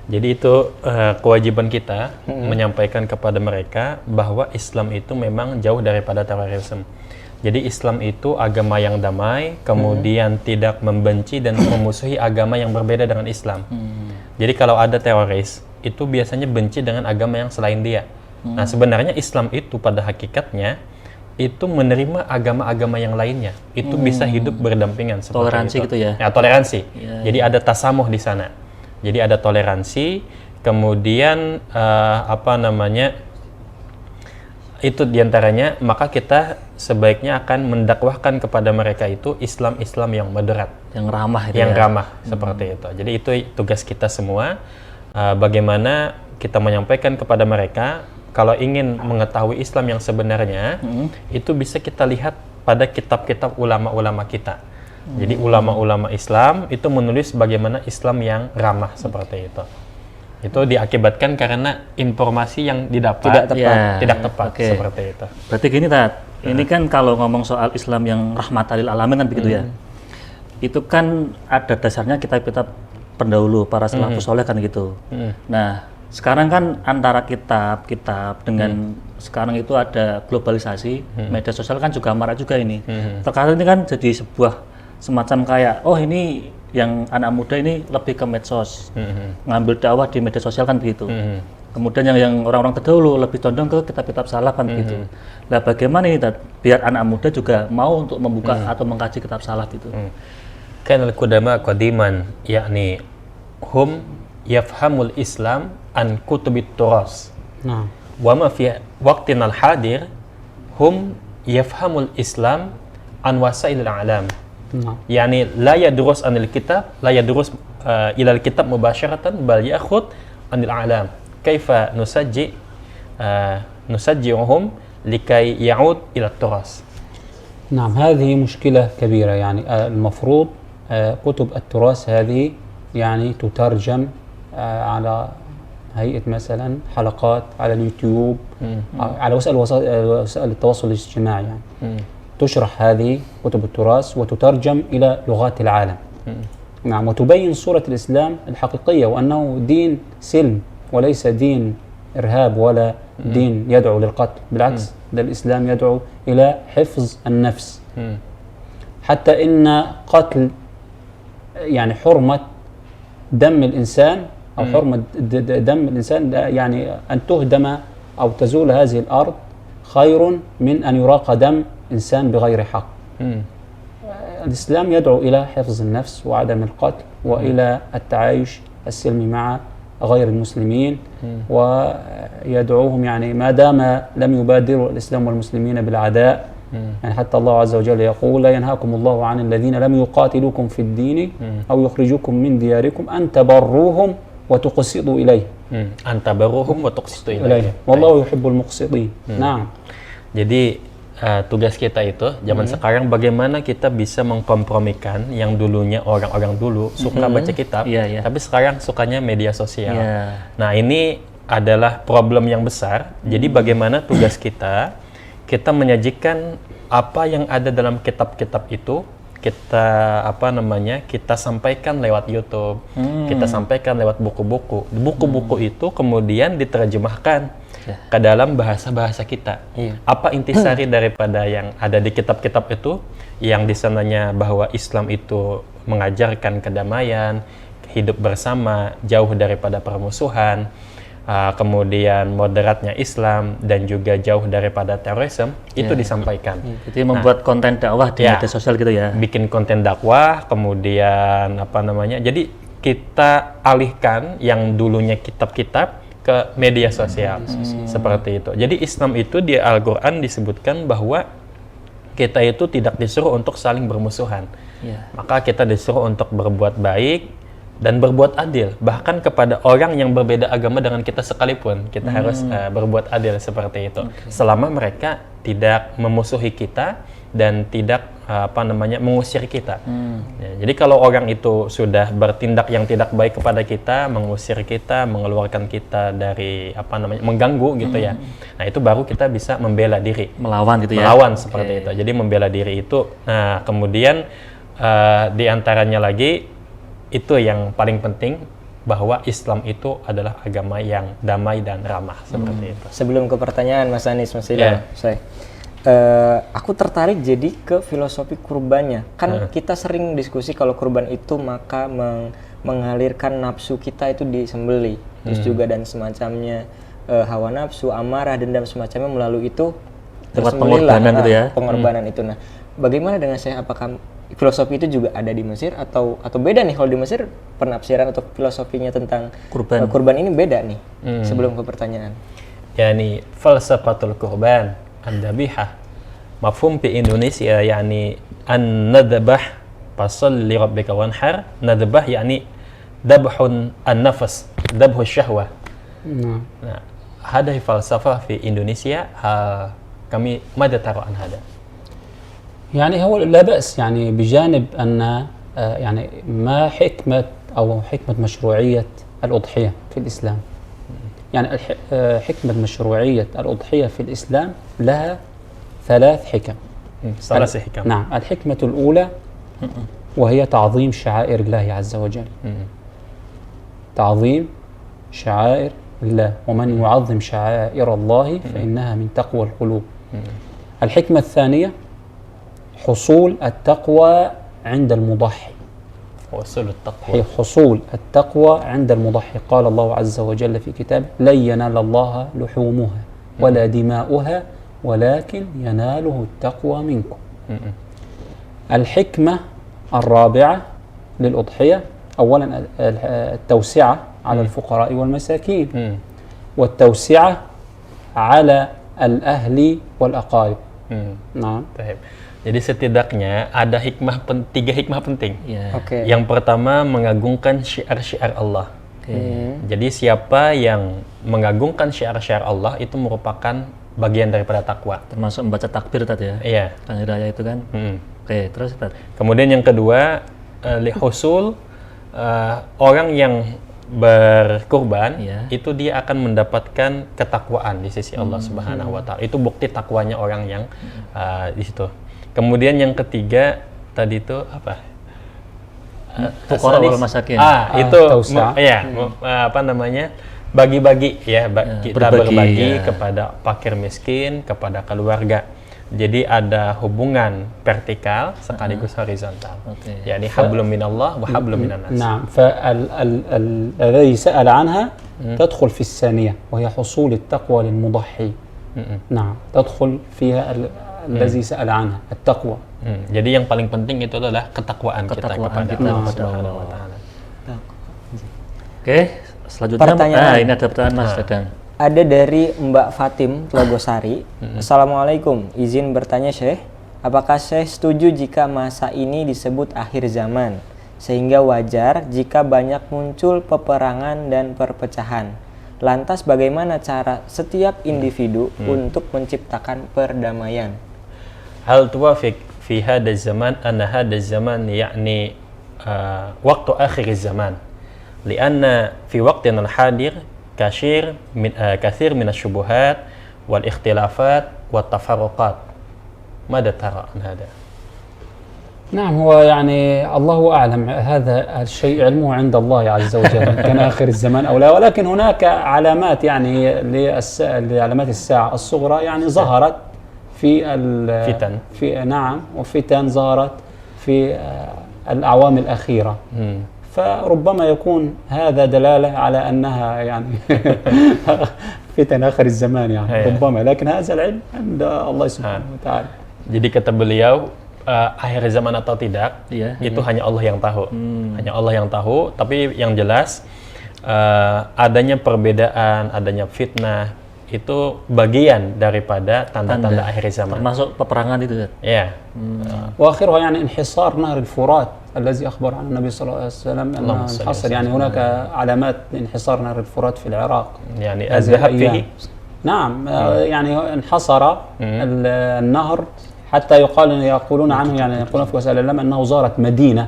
Jadi itu kewajiban kita menyampaikan kepada mereka bahwa Islam itu memang jauh daripada terorisme. Jadi Islam itu agama yang damai, kemudian tidak membenci dan memusuhi agama yang berbeda dengan Islam. Jadi kalau ada teroris, itu biasanya benci dengan agama yang selain dia. Nah sebenarnya Islam itu pada hakikatnya itu menerima agama-agama yang lainnya. Itu bisa hidup berdampingan seperti toleransi itu. Gitu ya? Ya, toleransi. Jadi ada tasamuh di sana. Jadi ada toleransi, kemudian itu diantaranya, maka kita sebaiknya akan mendakwahkan kepada mereka itu Islam yang moderat, yang ramah, seperti itu. Jadi itu tugas kita semua, bagaimana kita menyampaikan kepada mereka. Kalau ingin mengetahui Islam yang sebenarnya, itu bisa kita lihat pada kitab-kitab ulama-ulama kita. Jadi ulama-ulama Islam itu menulis bagaimana Islam yang ramah seperti itu. Itu diakibatkan karena informasi yang didapat tidak tepat seperti itu. Berarti gini Tat, ini kan kalau ngomong soal Islam yang rahmatan lil alamin kan begitu ya. Itu kan ada dasarnya kitab-kitab pendahulu, para salafus soleh kan gitu. Nah, sekarang kan antara kitab dengan sekarang itu ada globalisasi, media sosial kan juga marak juga ini. Terkadang ini kan jadi sebuah semacam kayak, oh ini yang anak muda ini lebih ke medsos, ngambil dakwah di media sosial kan begitu. Kemudian yang orang-orang terdahulu lebih condong ke kitab-kitab salaf kan begitu. Nah, bagaimana ini biar anak muda juga mau untuk membuka atau mengkaji kitab salaf itu? Kan al-qudama qadiman, yakni hum yafhamul Islam an kutubit turas. نعم Wa ma fi waqtina al-hadir hum yafhamul Islam an wasail al-a'lam. نعم Yani la yadrus anil kitab, la yadrus ila al-kitab mubasharatan bal ya'khud anil a'lam. Kaifa nusajji'uhum likai ya'ud ila turas. نعم هذه مشكلة كبيرة يعني المفروض كتب التراث هذه يعني تترجم على هيئة مثلا حلقات على اليوتيوب على وسائل التواصل الاجتماعي يعني تشرح هذه كتب التراث وتترجم إلى لغات العالم. نعم وتبين صورة الإسلام الحقيقية وأنه دين سلم وليس دين إرهاب ولا دين يدعو للقتل، بالعكس ده الإسلام يدعو إلى حفظ النفس. حتى إن قتل يعني حرمة دم الإنسان أو حرمة دم الإنسان يعني أن تهدم أو تزول هذه الأرض خير من أن يراق دم إنسان بغير حق. الإسلام يدعو إلى حفظ النفس وعدم القتل وإلى التعايش السلمي مع غير المسلمين ويدعوهم يعني ما دام لم يبادروا الإسلام والمسلمين بالعداء يعني حتى الله عز وجل يقول لا ينهاكم الله عن الذين لم يقاتلوكم في الدين أو يخرجوكم من دياركم أن تبروهم وتقسطوا إليه. أن تبروهم وتقسطوا إليه. والله يحب المقسطين. نعم. Jadi tugas kita itu zaman sekarang bagaimana kita bisa mengkompromikan yang dulunya orang-orang dulu suka baca kitab, tapi sekarang sukanya media sosial. Nah, ini adalah problem yang besar. Jadi bagaimana tugas kita menyajikan apa yang ada dalam kitab-kitab itu, kita sampaikan lewat YouTube, kita sampaikan lewat buku-buku. Buku-buku itu kemudian diterjemahkan ke dalam bahasa-bahasa kita. Apa intisari daripada yang ada di kitab-kitab itu, yang di sananya bahwa Islam itu mengajarkan kedamaian, hidup bersama, jauh daripada permusuhan, kemudian moderatnya Islam dan juga jauh daripada terorisme, itu disampaikan. Jadi membuat konten dakwah di media sosial gitu ya. Bikin konten dakwah, kemudian jadi kita alihkan yang dulunya kitab-kitab ke media sosial seperti itu. Jadi Islam itu di Al-Quran disebutkan bahwa kita itu tidak disuruh untuk saling bermusuhan. Maka kita disuruh untuk berbuat baik dan berbuat adil. Bahkan kepada orang yang berbeda agama dengan kita sekalipun, kita harus berbuat adil seperti itu. Selama mereka tidak memusuhi kita dan tidak mengusir kita. Jadi kalau orang itu sudah bertindak yang tidak baik kepada kita, mengusir kita, mengeluarkan kita dari mengganggu gitu ya. Nah, itu baru kita bisa membela diri, melawan gitu ya. Melawan seperti itu. Jadi membela diri itu. Nah, kemudian di antaranya lagi itu yang paling penting, bahwa Islam itu adalah agama yang damai dan ramah seperti itu. Sebelum ke pertanyaan Mas Anis, Mas Ida, aku tertarik jadi ke filosofi kurbannya. Kan kita sering diskusi kalau kurban itu maka mengalirkan nafsu kita itu disembeli, terus juga dan semacamnya hawa nafsu, amarah, dendam semacamnya melalui itu lewat pengorbanan gitu ya. Pengorbanan itu. Nah, bagaimana dengan saya? Apakah filosofi itu juga ada di Mesir atau beda nih? Kalau di Mesir penafsiran atau filosofinya tentang kurban ini beda nih. Sebelum ke pertanyaan. Yani falsafatul kurban an-dabihah mafhum fi Indonesia yani an-nadbah fasalli rabbika wanhar. Nadbah yani dabhun an-nafas, dabhu syahwah. Nah, hada falsafah fi Indonesia. Kami ماذا ترى عن هذا؟ يعني هو لا بأس يعني بجانب أن يعني ما حكمة مشروعية الأضحية في الإسلام. يعني حكمة مشروعية الأضحية في الإسلام لها 3 حكم. 3 حكم. نعم، الحكمة الأولى وهي تعظيم شعائر الله عز وجل. تعظيم شعائر الله، ومن يعظم شعائر الله فإنها من تقوى القلوب. الحكمة الثانية حصول التقوى عند المضحي، Wasul taqwa. حصول التقوى عند المضحي. قال الله عز وجل في كتابه: لن ينال الله لحومها ولا دماؤها ولكن يناله التقوى منكم. الحكمة الرابعة للأضحية أولا التوسعة على الفقراء والمساكين، والتوسعة على الأهل والأقارب. نعم. Baik. Jadi setidaknya ada tiga hikmah penting. Ya. Oke. Yang pertama mengagungkan syiar-syiar Allah. Jadi siapa yang mengagungkan syiar-syiar Allah itu merupakan bagian daripada takwa. Termasuk membaca takbir tadi ya. Iya. Hari raya itu kan. Oke, terus Ustaz. Kemudian yang kedua lihusul orang yang berkurban itu dia akan mendapatkan ketakwaan di sisi Allah Subhanahu wa taala. Itu bukti takwanya orang yang di situ. Kemudian yang ketiga tadi itu apa? Fuqara wal masakin. Itu tausa. apa namanya? Bagi-bagi ya, kita berbagi ya. kepada fakir miskin, kepada keluarga. Jadi ada hubungan vertikal sekaligus horizontal. Oke. Yani hablum minallah wa hablum minan nas. نعم. فالذي سأل عنها تدخل في الثانية وهي حصول التقوى للمضحي. نعم تدخل فيها الذي سأل عنها التقوى. Jadi yang paling penting itu adalah ketakwaan kita kepada Allah Subhanahu wa taala. Oke, selanjutnya Pertanyaan. ini ada pertanyaan Mas Dadang. Ada dari Mbak Fatim Tlogosari. Assalamualaikum, izin bertanya Syekh, apakah Syekh setuju jika masa ini disebut akhir zaman, sehingga wajar jika banyak muncul peperangan dan perpecahan? Lantas bagaimana cara setiap individu untuk menciptakan perdamaian? Hal tuwafiq fi hadha zaman anna hadha zaman yani waktu akhir zaman. Lianna fi waqtina al-hadir kathir min asy-syubuhat wal ikhtilafat wat tafarruqat. ماذا ترى عن هذا؟ نعم هو يعني الله أعلم، هذا الشيء علمه عند الله عز وجل كان آخر الزمان أو لا، ولكن هناك علامات يعني لعلامات الساعة الصغرى يعني ظهرت في فتن. نعم، وفتن ظهرت في الأعوام الأخيرة. فربما يكون هذا دلالة على أنها يعني فتن آخر الزمان يعني ربما، لكن هذا العلم عند الله سبحانه وتعالى. Jadi kata beliau akhir zaman atau tidak itu hanya Allah yang tahu. Hanya Allah yang tahu, tapi yang jelas adanya perbedaan, adanya fitnah itu bagian daripada tanda-tanda akhir zaman. Termasuk peperangan itu ya. Ya. واخرها يعني انحصار نهر الفرات الذي اخبر عنه النبي صلى الله عليه وسلم انه انحصر، يعني هناك علامات انحصار نهر الفرات في العراق. يعني الذهب فيه. نعم يعني انحصر النهر حتى يقولون عنه، يعني يقولون في وسائل الاعلام انه زارت مدينه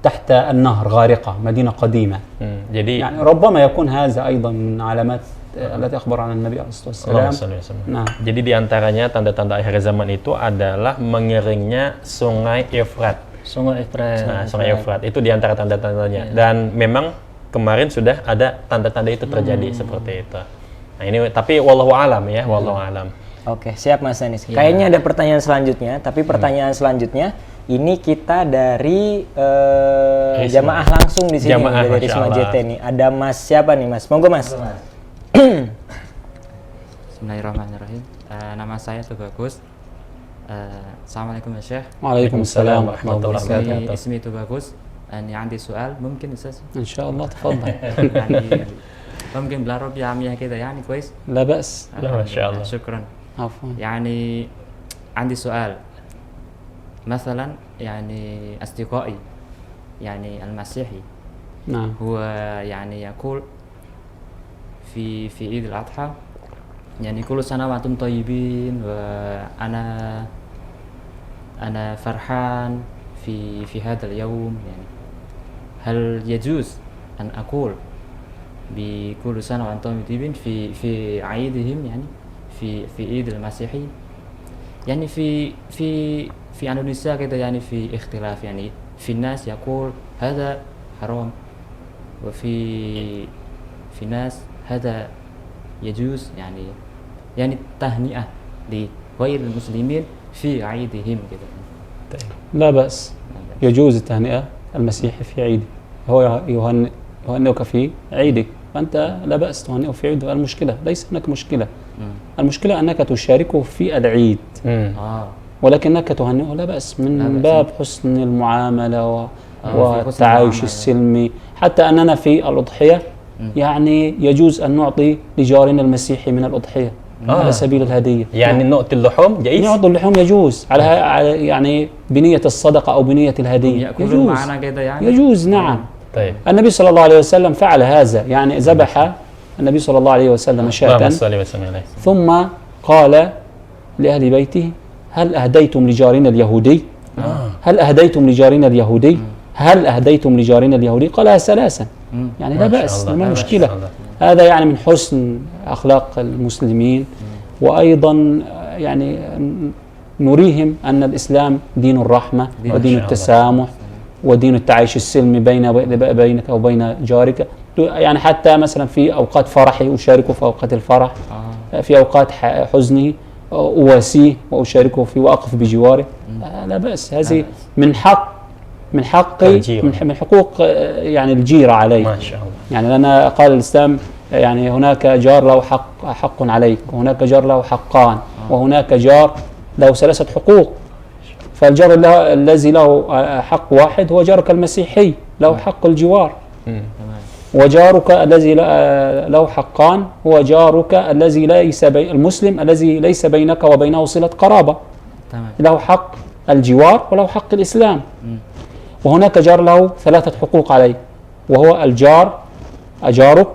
تحت النهر غارقه، مدينه قديمه. Jadi يعني ربما يكون هذا ايضا من علامات التي اخبر عن النبي عليه الصلاه والسلام. Nah, jadi diantaranya tanda-tanda akhir zaman itu adalah mengeringnya sungai Efrat. Sungai Efrat. Nah, sungai Efrat itu diantara tanda-tandanya. Dan memang kemarin sudah ada tanda-tanda itu terjadi seperti itu. Nah ini tapi wallahu alam ya, wallahu alam. Oke, siap Mas Anis. Kayaknya ada pertanyaan selanjutnya, tapi pertanyaan selanjutnya ini kita dari jamaah langsung di sini dari Risma JT nih. Ada Mas siapa nih Mas? Monggo Mas. Bismillahirrahmanirrahim. Nama saya Tubagus. Assalamualaikum ya Syekh. وعليكم السلام ورحمه الله وبركاته. اسمي Tubagus. عندي سؤال ممكن أستاذ؟ ان شاء الله تفضل. يعني ممكن بالعربية عامية كده يعني كويس؟ لا باس. لا ما شاء الله. شكرا. عفوا. يعني عندي سؤال، مثلا يعني أصدقائي يعني المسيحي نعم. هو يعني يقول في عيد الأضحى يعني كل سنة وأنتم طيبين، وأنا فرحان في هذا اليوم، يعني هل يجوز أن أقول بكل سنة وأنتم طيبين في عيدهم، يعني في عيد المسيحي، يعني في إندونيسيا كده يعني في اختلاف، يعني في الناس يقول هذا حرام وفي ناس هذا يجوز يعني تهنئة لغير المسلمين في عيدهم كده. لا بأس، يجوز التهنئة المسيحي في عيده، هو يهنئك في عيدك، فأنت لا بأس تهنئه في عيده. المشكلة ليس هناك مشكلة، المشكلة أنك تشاركه في العيد، ولكنك تهنئه لا بأس، من باب حسن المعاملة والتعايش السلمي. حتى أننا في الأضحية يعني يجوز أن نعطي لجارنا المسيحي من الأضحية على سبيل الهدية. يعني نعطي اللحوم جائز؟ نعطي اللحوم يجوز على يعني بنية الصدقة أو بنية الهدية، يجوز معنا كده يعني؟ يجوز نعم. طيب. النبي صلى الله عليه وسلم فعل هذا، يعني ذبح النبي صلى الله عليه وسلم شاة ثم قال لأهل بيته هل أهديتم لجارنا اليهودي؟ هل أهديتم لجارنا اليهودي؟ هل أهديتم لجارنا اليهودي؟ قالها ثلاثا، يعني لا بأس، ما مشكلة. هذا يعني من حسن أخلاق المسلمين، وأيضا يعني نريهم أن الإسلام دين الرحمة ودين التسامح ودين التعايش السلمي بينك وبين جارك. يعني حتى مثلا في أوقات فرحه أشاركه في أوقات الفرح، في أوقات حزنه أواسيه وأشاركه في وأقف بجواره، لا بأس. هذه من حقوق يعني الجيرة عليه. ما شاء الله. يعني لأن قال الإسلام يعني هناك جار له حق عليك، وهناك جار له حقان، وهناك جار له 3 حقوق. فالجار الذي له حق واحد هو جارك المسيحي، له حق الجوار. وجارك الذي له حقان هو جارك الذي المسلم الذي ليس بينك وبينه صلة قرابة، له حق الجوار وله حق الإسلام. وهناك جار له 3 حقوق عليه، وهو الجار أجارك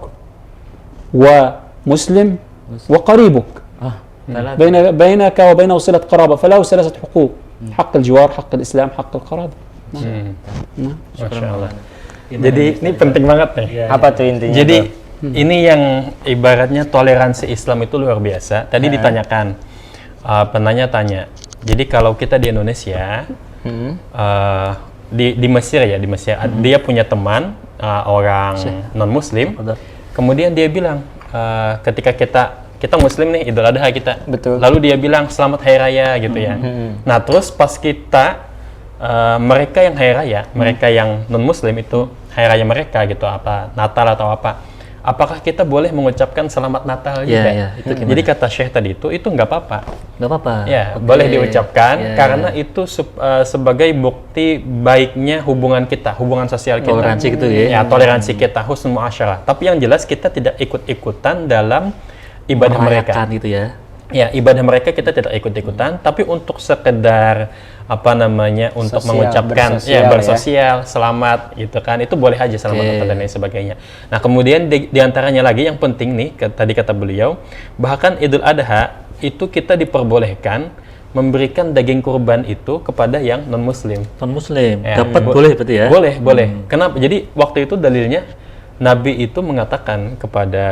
ومسلم وقريبك، بينك وبينه صلة قرابة، فله 3 حقوق: حق الجوار، حق الإسلام، حق القرابة. Masya Allah. Jadi ini penting banget nih. Apa tuh intinya? Jadi ini yang ibaratnya toleransi Islam itu luar biasa. Tadi ditanyakan, penanya tanya. Jadi kalau kita di Indonesia, di Mesir ya, dia punya teman orang non Muslim. Kemudian dia bilang, ketika kita Muslim nih, Idul Adha kita. Betul. Lalu dia bilang selamat Hari Raya gitu ya. Nah terus pas kita mereka yang Hari Raya, mereka yang non Muslim itu Hari Raya mereka gitu, apa Natal atau apa, apakah kita boleh mengucapkan Selamat Natal juga? Jadi kata Syekh tadi itu nggak apa-apa. Nggak apa-apa. Ya, boleh diucapkan karena itu sebagai bukti baiknya hubungan kita, hubungan sosial kita. Toleransi gitu ya. Ya, toleransi kita, husnul muasyarah. Tapi yang jelas kita tidak ikut-ikutan dalam ibadah mereka. Gitu ya. Ya, ibadah mereka kita tidak ikut-ikutan, tapi untuk sekedar untuk mengucapkan bersosial, selamat gitu kan, itu boleh aja, selamat Natal dan lain sebagainya. Nah kemudian di antaranya lagi yang penting nih, tadi kata beliau, bahkan Idul Adha itu kita diperbolehkan memberikan daging kurban itu kepada yang non Muslim. Non Muslim dapat boleh berarti ya? Boleh. Kenapa? Jadi waktu itu dalilnya Nabi itu mengatakan kepada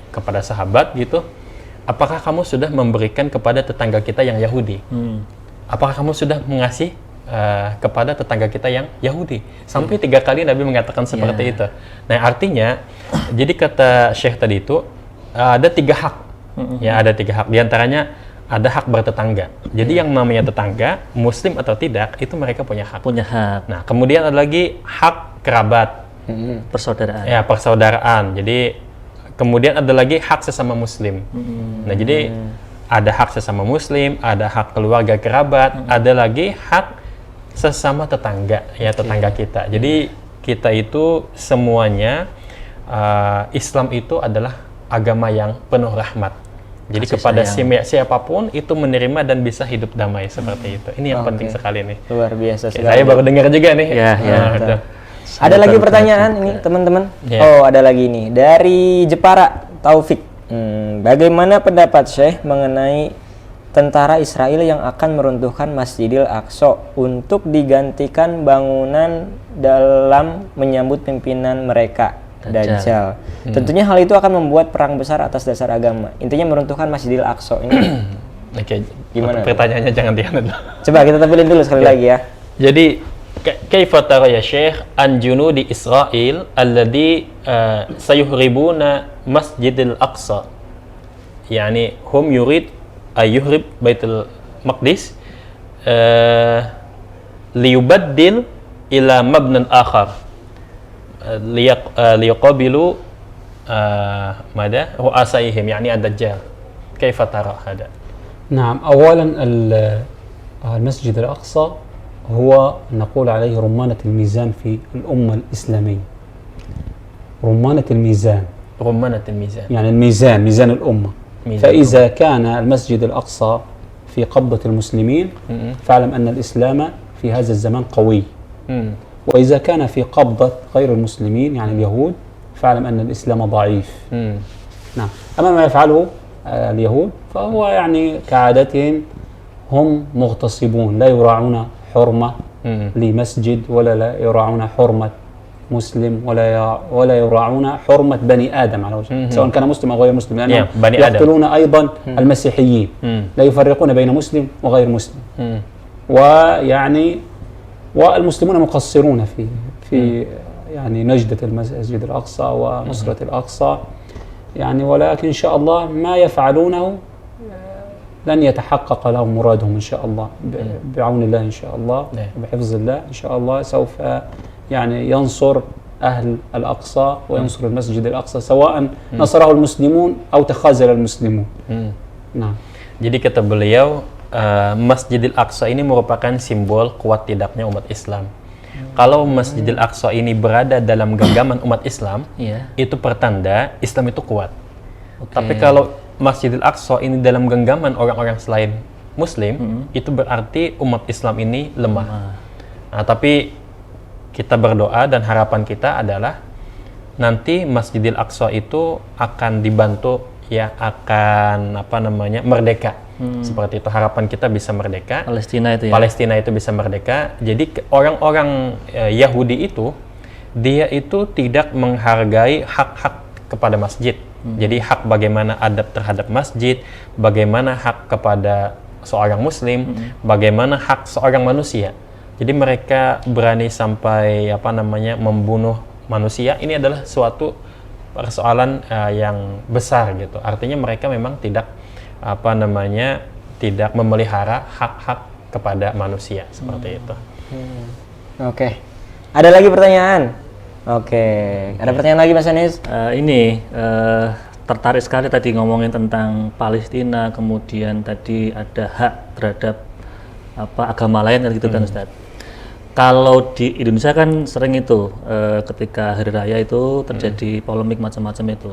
kepada sahabat gitu, apakah kamu sudah memberikan kepada tetangga kita yang Yahudi? Apakah kamu sudah mengasih kepada tetangga kita yang Yahudi? Sampai 3 kali Nabi mengatakan seperti itu. Nah artinya, jadi kata Syekh tadi itu ada 3 hak. Ya ada 3 hak. Di antaranya ada hak bertetangga. Jadi yang namanya tetangga, Muslim atau tidak, itu mereka punya hak. Nah kemudian ada lagi hak kerabat. Persaudaraan. Ya, persaudaraan. Jadi kemudian ada lagi hak sesama Muslim. Nah, jadi ada hak sesama Muslim, ada hak keluarga kerabat, ada lagi hak sesama tetangga, ya tetangga kita. Jadi kita itu semuanya Islam itu adalah agama yang penuh rahmat. Jadi kepada siapapun itu menerima dan bisa hidup damai seperti itu. Ini yang penting sekali nih. Luar biasa sekali. Saya baru dengar juga nih. Ada lagi pertanyaan ini teman-teman? Oh ada lagi nih dari Jepara Taufik. Bagaimana pendapat Syekh mengenai tentara Israel yang akan meruntuhkan Masjidil Aqsa untuk digantikan bangunan dalam menyambut pimpinan mereka, Dajjal? Tentunya hal itu akan membuat perang besar atas dasar agama. Intinya meruntuhkan Masjidil Aqsa ini. Oke, gimana? Pertanyaannya jangan dianut. Coba kita tampilin dulu sekali lagi ya. Jadi كيف ترى يا شيخ عن جنود إسرائيل الذي سيهربون مسجد الأقصى؟ يعني هم يريد أن يهرب بيت المقدس ليبدل إلى مبنى آخر ليقابلوا ماذا رؤسائهم يعني الدجال. كيف ترى هذا؟ نعم، أولا المسجد الأقصى هو نقول عليه رمانة الميزان في الأمة الإسلامية. رمانة الميزان رمانة الميزان يعني الميزان، ميزان الأمة. ميزان فإذا كان المسجد الأقصى في قبضة المسلمين فاعلم أن الإسلام في هذا الزمان قوي. وإذا كان في قبضة غير المسلمين يعني اليهود فاعلم أن الإسلام ضعيف. نعم. أما ما يفعله اليهود فهو يعني كعادتهم، هم مغتصبون، لا يراعون حرمة لمسجد ولا لا يراعون حرمة مسلم ولا يراعون حرمة بني آدم على وجه سواء كان مسلم أو غير مسلم، لأنهم يقتلون أيضا المسيحيين، لا يفرقون بين مسلم وغير مسلم. ويعني والمسلمون مقصرون في يعني نجدة المسجد الأقصى ونصرة الأقصى يعني، ولكن إن شاء الله ما يفعلونه لن يتحقق لهم مرادهم إن شاء الله بعون الله إن شاء الله وبحفظ الله إن شاء الله. سوف يعني ينصر أهل الأقصى وينصر المسجد الأقصى سواء نصره المسلمون أو تخاذل المسلمون. Nah. Jadi kata beliau, Masjidil Aqsa ini merupakan simbol kuat tidaknya umat Islam. Kalau Masjidil Aqsa ini berada dalam genggaman umat Islam, itu pertanda Islam itu kuat. Tapi kalau Masjidil Aqsa ini dalam genggaman orang-orang selain Muslim, itu berarti umat Islam ini lemah. Nah, tapi kita berdoa dan harapan kita adalah nanti Masjidil Aqsa itu akan dibantu ya, akan merdeka. Seperti itu harapan kita, bisa merdeka. Palestina itu bisa merdeka. Jadi orang-orang Yahudi itu dia itu tidak menghargai hak-hak kepada masjid. Jadi hak bagaimana adab terhadap masjid, bagaimana hak kepada seorang muslim, bagaimana hak seorang manusia. Jadi mereka berani sampai membunuh manusia. Ini adalah suatu persoalan yang besar gitu. Artinya mereka memang tidak tidak memelihara hak-hak kepada manusia seperti itu. Oke. Ada lagi pertanyaan? Oke. Ada pertanyaan lagi Mas Anis? Tertarik sekali tadi ngomongin tentang Palestina, kemudian tadi ada hak terhadap agama lain gitu kan Ustaz. Kalau di Indonesia kan sering itu ketika hari raya itu terjadi polemik macam-macam itu.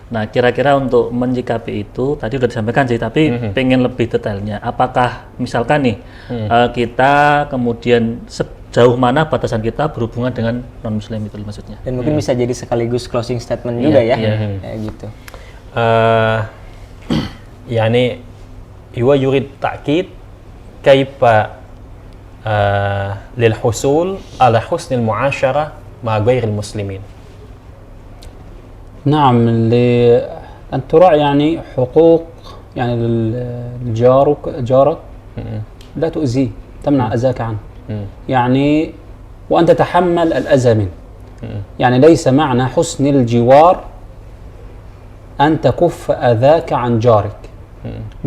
Nah, kira-kira untuk menyikapi itu tadi sudah disampaikan sih, tapi pengen lebih detailnya. Apakah misalkan nih kita kemudian sejauh mana batasan kita berhubungan dengan non Muslim itu maksudnya? Dan mungkin bisa jadi sekaligus closing statement juga ya, kayak gitu. Yani huwa yurid ta'kid kaifa للحصول على حسن المعاشرة مع غير المسلمين. نعم، أن تراعي يعني حقوق يعني جارك لا تؤذيه، تمنع أذاك عنه يعني، وأن تتحمل الأذى منه. يعني ليس معنى حسن الجوار أن تكف أذاك عن جارك،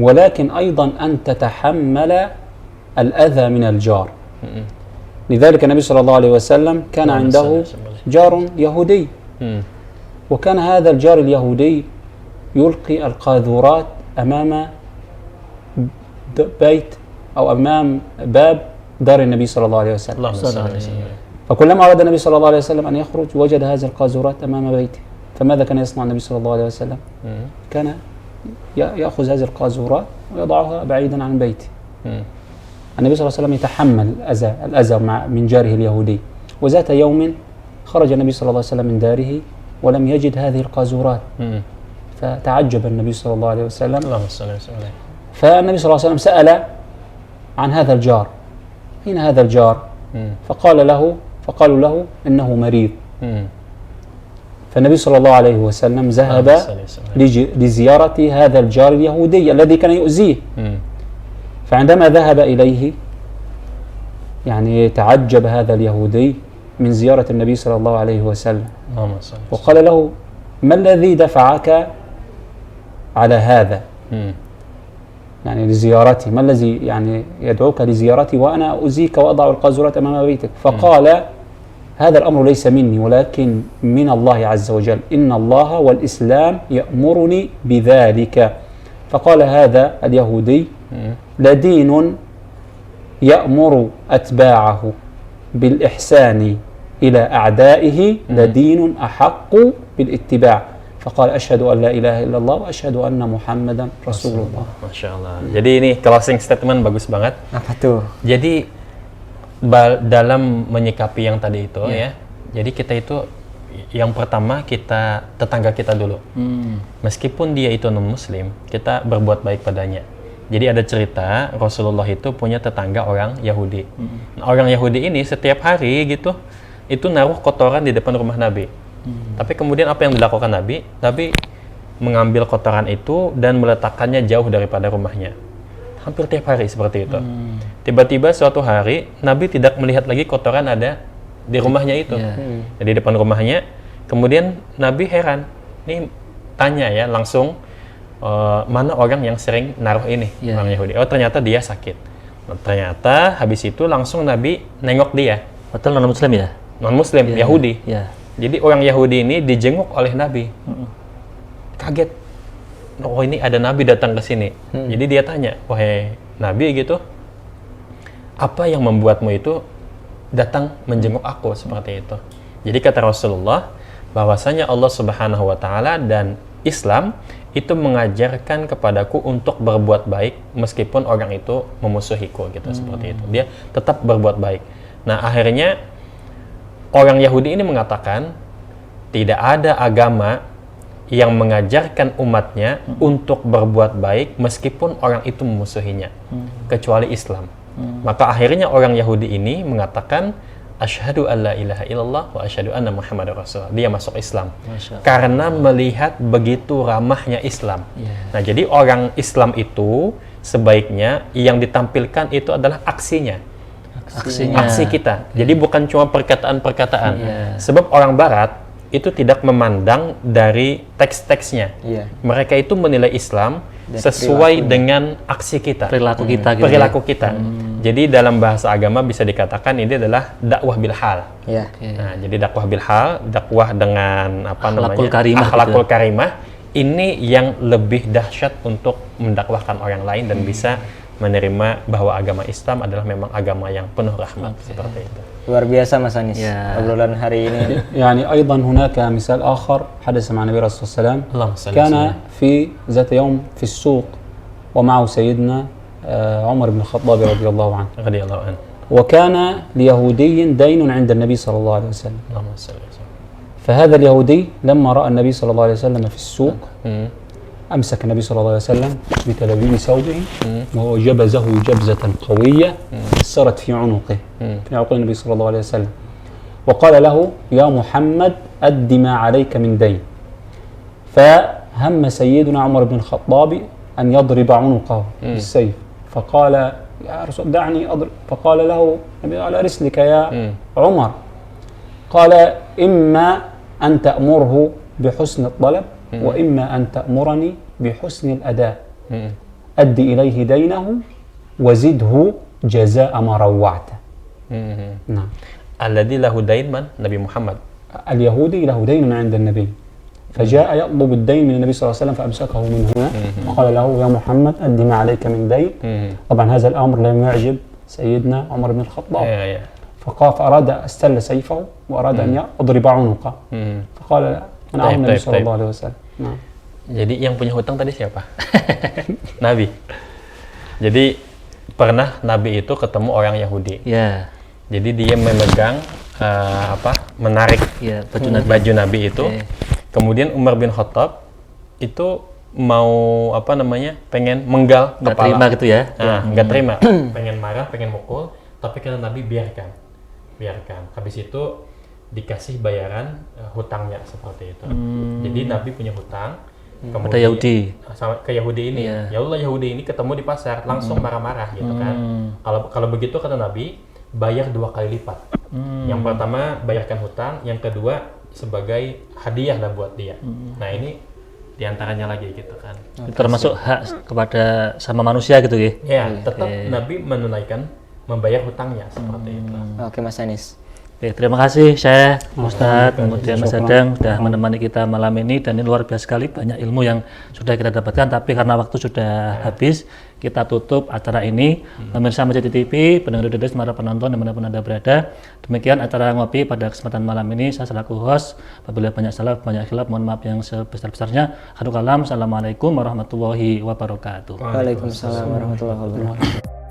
ولكن أيضا أن تتحمل الأذى من الجار. لذلك النبي صلى الله عليه وسلم كان عنده جار يهودي، وكان هذا الجار اليهودي يلقي القاذورات أمام بيت أو أمام باب دار النبي صلى الله عليه وسلم. فكلما أراد النبي صلى الله عليه وسلم أن يخرج وجد هذه القاذورات أمام بيته، فماذا كان يصنع النبي صلى الله عليه وسلم؟ كان يأخذ هذه القاذورات ويضعها بعيدا عن بيته. النبي صلى الله عليه وسلم يتحمل الأذى من جاره اليهودي. وذات يوم خرج النبي صلى الله عليه وسلم من داره ولم يجد هذه القاذورات، فتعجب النبي صلى الله عليه وسلم. فالنبي صلى الله عليه وسلم سأل عن هذا الجار، أين هذا الجار؟ فقالوا له إنه مريض. فالنبي صلى الله عليه وسلم ذهب لزيارة هذا الجار اليهودي الذي كان يؤذيه. فعندما ذهب إليه يعني تعجب هذا اليهودي من زيارة النبي صلى الله عليه وسلم اللهم صل. وقال له ما الذي دفعك على هذا يعني لزيارتي ما الذي يعني يدعوك لزيارتي وأنا أزيك وأضع القاذورات أمام بيتك فقال هذا الأمر ليس مني ولكن من الله عز وجل إن الله والإسلام يأمرني بذلك فقال هذا اليهودي لدين يأمر أتباعه بالإحسان إلى أعدائه لدين أحق بالاتباع فقال أشهد أن لا إله إلا الله وأشهد أن محمدا رسول الله. Masya Allah. Jadi ini closing statement bagus banget. Apa tuh? Jadi dalam menyikapi yang tadi itu ya. Jadi kita itu yang pertama kita tetangga kita dulu. Meskipun dia itu non-muslim, kita berbuat baik padanya. Jadi ada cerita Rasulullah itu punya tetangga orang Yahudi. Nah, orang Yahudi ini setiap hari gitu itu naruh kotoran di depan rumah Nabi. Tapi kemudian apa yang dilakukan Nabi? Nabi mengambil kotoran itu dan meletakkannya jauh daripada rumahnya. Hampir tiap hari seperti itu. Tiba-tiba suatu hari Nabi tidak melihat lagi kotoran ada di rumahnya itu. Di depan rumahnya. Kemudian Nabi heran. Nih tanya ya langsung mana orang yang sering naruh ini orang Yahudi. Oh ternyata dia sakit. Nah, ternyata habis itu langsung Nabi nengok dia. Betul non-muslim ya? Non-muslim, Yahudi. Ya. Jadi orang Yahudi ini dijenguk oleh Nabi. Kaget. Oh ini ada Nabi datang ke sini. Jadi dia tanya, wahai Nabi gitu, apa yang membuatmu itu datang menjenguk aku seperti itu? Jadi kata Rasulullah, bahwasanya Allah Subhanahu wa Ta'ala dan Islam itu mengajarkan kepadaku untuk berbuat baik meskipun orang itu memusuhiku gitu seperti itu. Dia tetap berbuat baik. Nah akhirnya orang Yahudi ini mengatakan tidak ada agama yang mengajarkan umatnya untuk berbuat baik meskipun orang itu memusuhinya kecuali Islam. Maka akhirnya orang Yahudi ini mengatakan asyhadu an la ilaha illallah wa asyhadu anna Muhammadar Rasulullah. Dia masuk Islam karena melihat begitu ramahnya Islam. Nah, jadi orang Islam itu sebaiknya yang ditampilkan itu adalah aksinya. Aksi kita. Jadi bukan cuma perkataan-perkataan. Sebab orang Barat itu tidak memandang dari teks-teksnya. Mereka itu menilai Islam dan sesuai dengan aksi kita, perilaku kita gitu. Perilaku kita. Jadi dalam bahasa agama bisa dikatakan ini adalah dakwah bil hal. Nah, jadi dakwah bil hal, dakwah dengan apa akhlakul namanya? karimah Akhlakul gitu. karimah. Ini yang lebih dahsyat untuk mendakwahkan orang lain dan bisa menerima bahwa agama Islam adalah memang agama yang penuh rahmat seperti itu. Luar biasa Mas Anis obrolan hari ini. يعني أيضا هناك مثال آخر حدث مع النبي صلى الله عليه وسلم كان في ذات يوم في السوق ومعه سيدنا عمر بن الخطاب رضي الله عنه رضي الله عنه وكان ليهودي دين عند النبي صلى الله عليه وسلم اللهم صل وسلم. فهذا اليهودي لما رأى النبي صلى الله عليه وسلم في السوق أمسك النبي صلى الله عليه وسلم بتلابيب ثوبه وهو جبزه جبزة قوية أثرت في عنقه في عنق النبي صلى الله عليه وسلم وقال له يا محمد أد ما عليك من دين فهم سيدنا عمر بن الخطاب أن يضرب عنقه بالسيف فقال يا رسول دعني أضرب فقال له النبي على رسلك يا عمر قال إما أن تأمره بحسن الطلب وإما أن تأمرني بحسن الأداء أدي إليه دينه وزده جزاء ما روعته. نعم. الذي له دين من؟ نبي محمد. اليهودي له دين عند النبي فجاء يطلب الدين من النبي صلى الله عليه وسلم فأمسكه من هنا وقال له يا محمد أدي ما عليك من دين. طبعا هذا الأمر لم يعجب سيدنا عمر بن الخطاب فقال فأراد أستل سيفه وأراد أن يضرب عنقه فقال أنا أعلم النبي صلى الله عليه وسلم. Nah. Jadi yang punya hutang tadi siapa? Nabi. Jadi pernah Nabi itu ketemu orang Yahudi. Jadi dia memegang menarik baju Nabi itu. Kemudian Umar bin Khattab itu mau pengen menggal nggak kepala. terima gitu ya? Nggak terima. Pengen marah, pengen mukul, tapi kata Nabi biarkan. Habis itu dikasih bayaran hutangnya seperti itu. Jadi Nabi punya hutang. Kepada Yahudi. Sama ke Yahudi ini. Ya Allah Yahudi ini ketemu di pasar langsung marah-marah gitu kan. Kalau begitu kata Nabi, bayar 2 kali lipat. Yang pertama bayarkan hutang, yang kedua sebagai hadiah lah buat dia. Nah ini diantaranya lagi gitu kan. Termasuk hak kepada sama manusia gitu ya. Ya, tetap Nabi menunaikan membayar hutangnya seperti itu. Oke Mas Anis. Oke, terima kasih Syekh, Ustadz, kemudian Mas Adang sudah menemani kita malam ini, dan ini luar biasa sekali banyak ilmu yang sudah kita dapatkan, tapi karena waktu sudah habis kita tutup acara ini. Pemirsa Masjid TV, pendengar Dudus, para penonton dimanapun Anda berada, demikian acara ngopi pada kesempatan malam ini. Saya selaku host, apabila banyak salah, banyak khilaf, mohon maaf yang sebesar-besarnya. Assalamualaikum warahmatullahi wabarakatuh. Waalaikumsalam warahmatullahi wabarakatuh.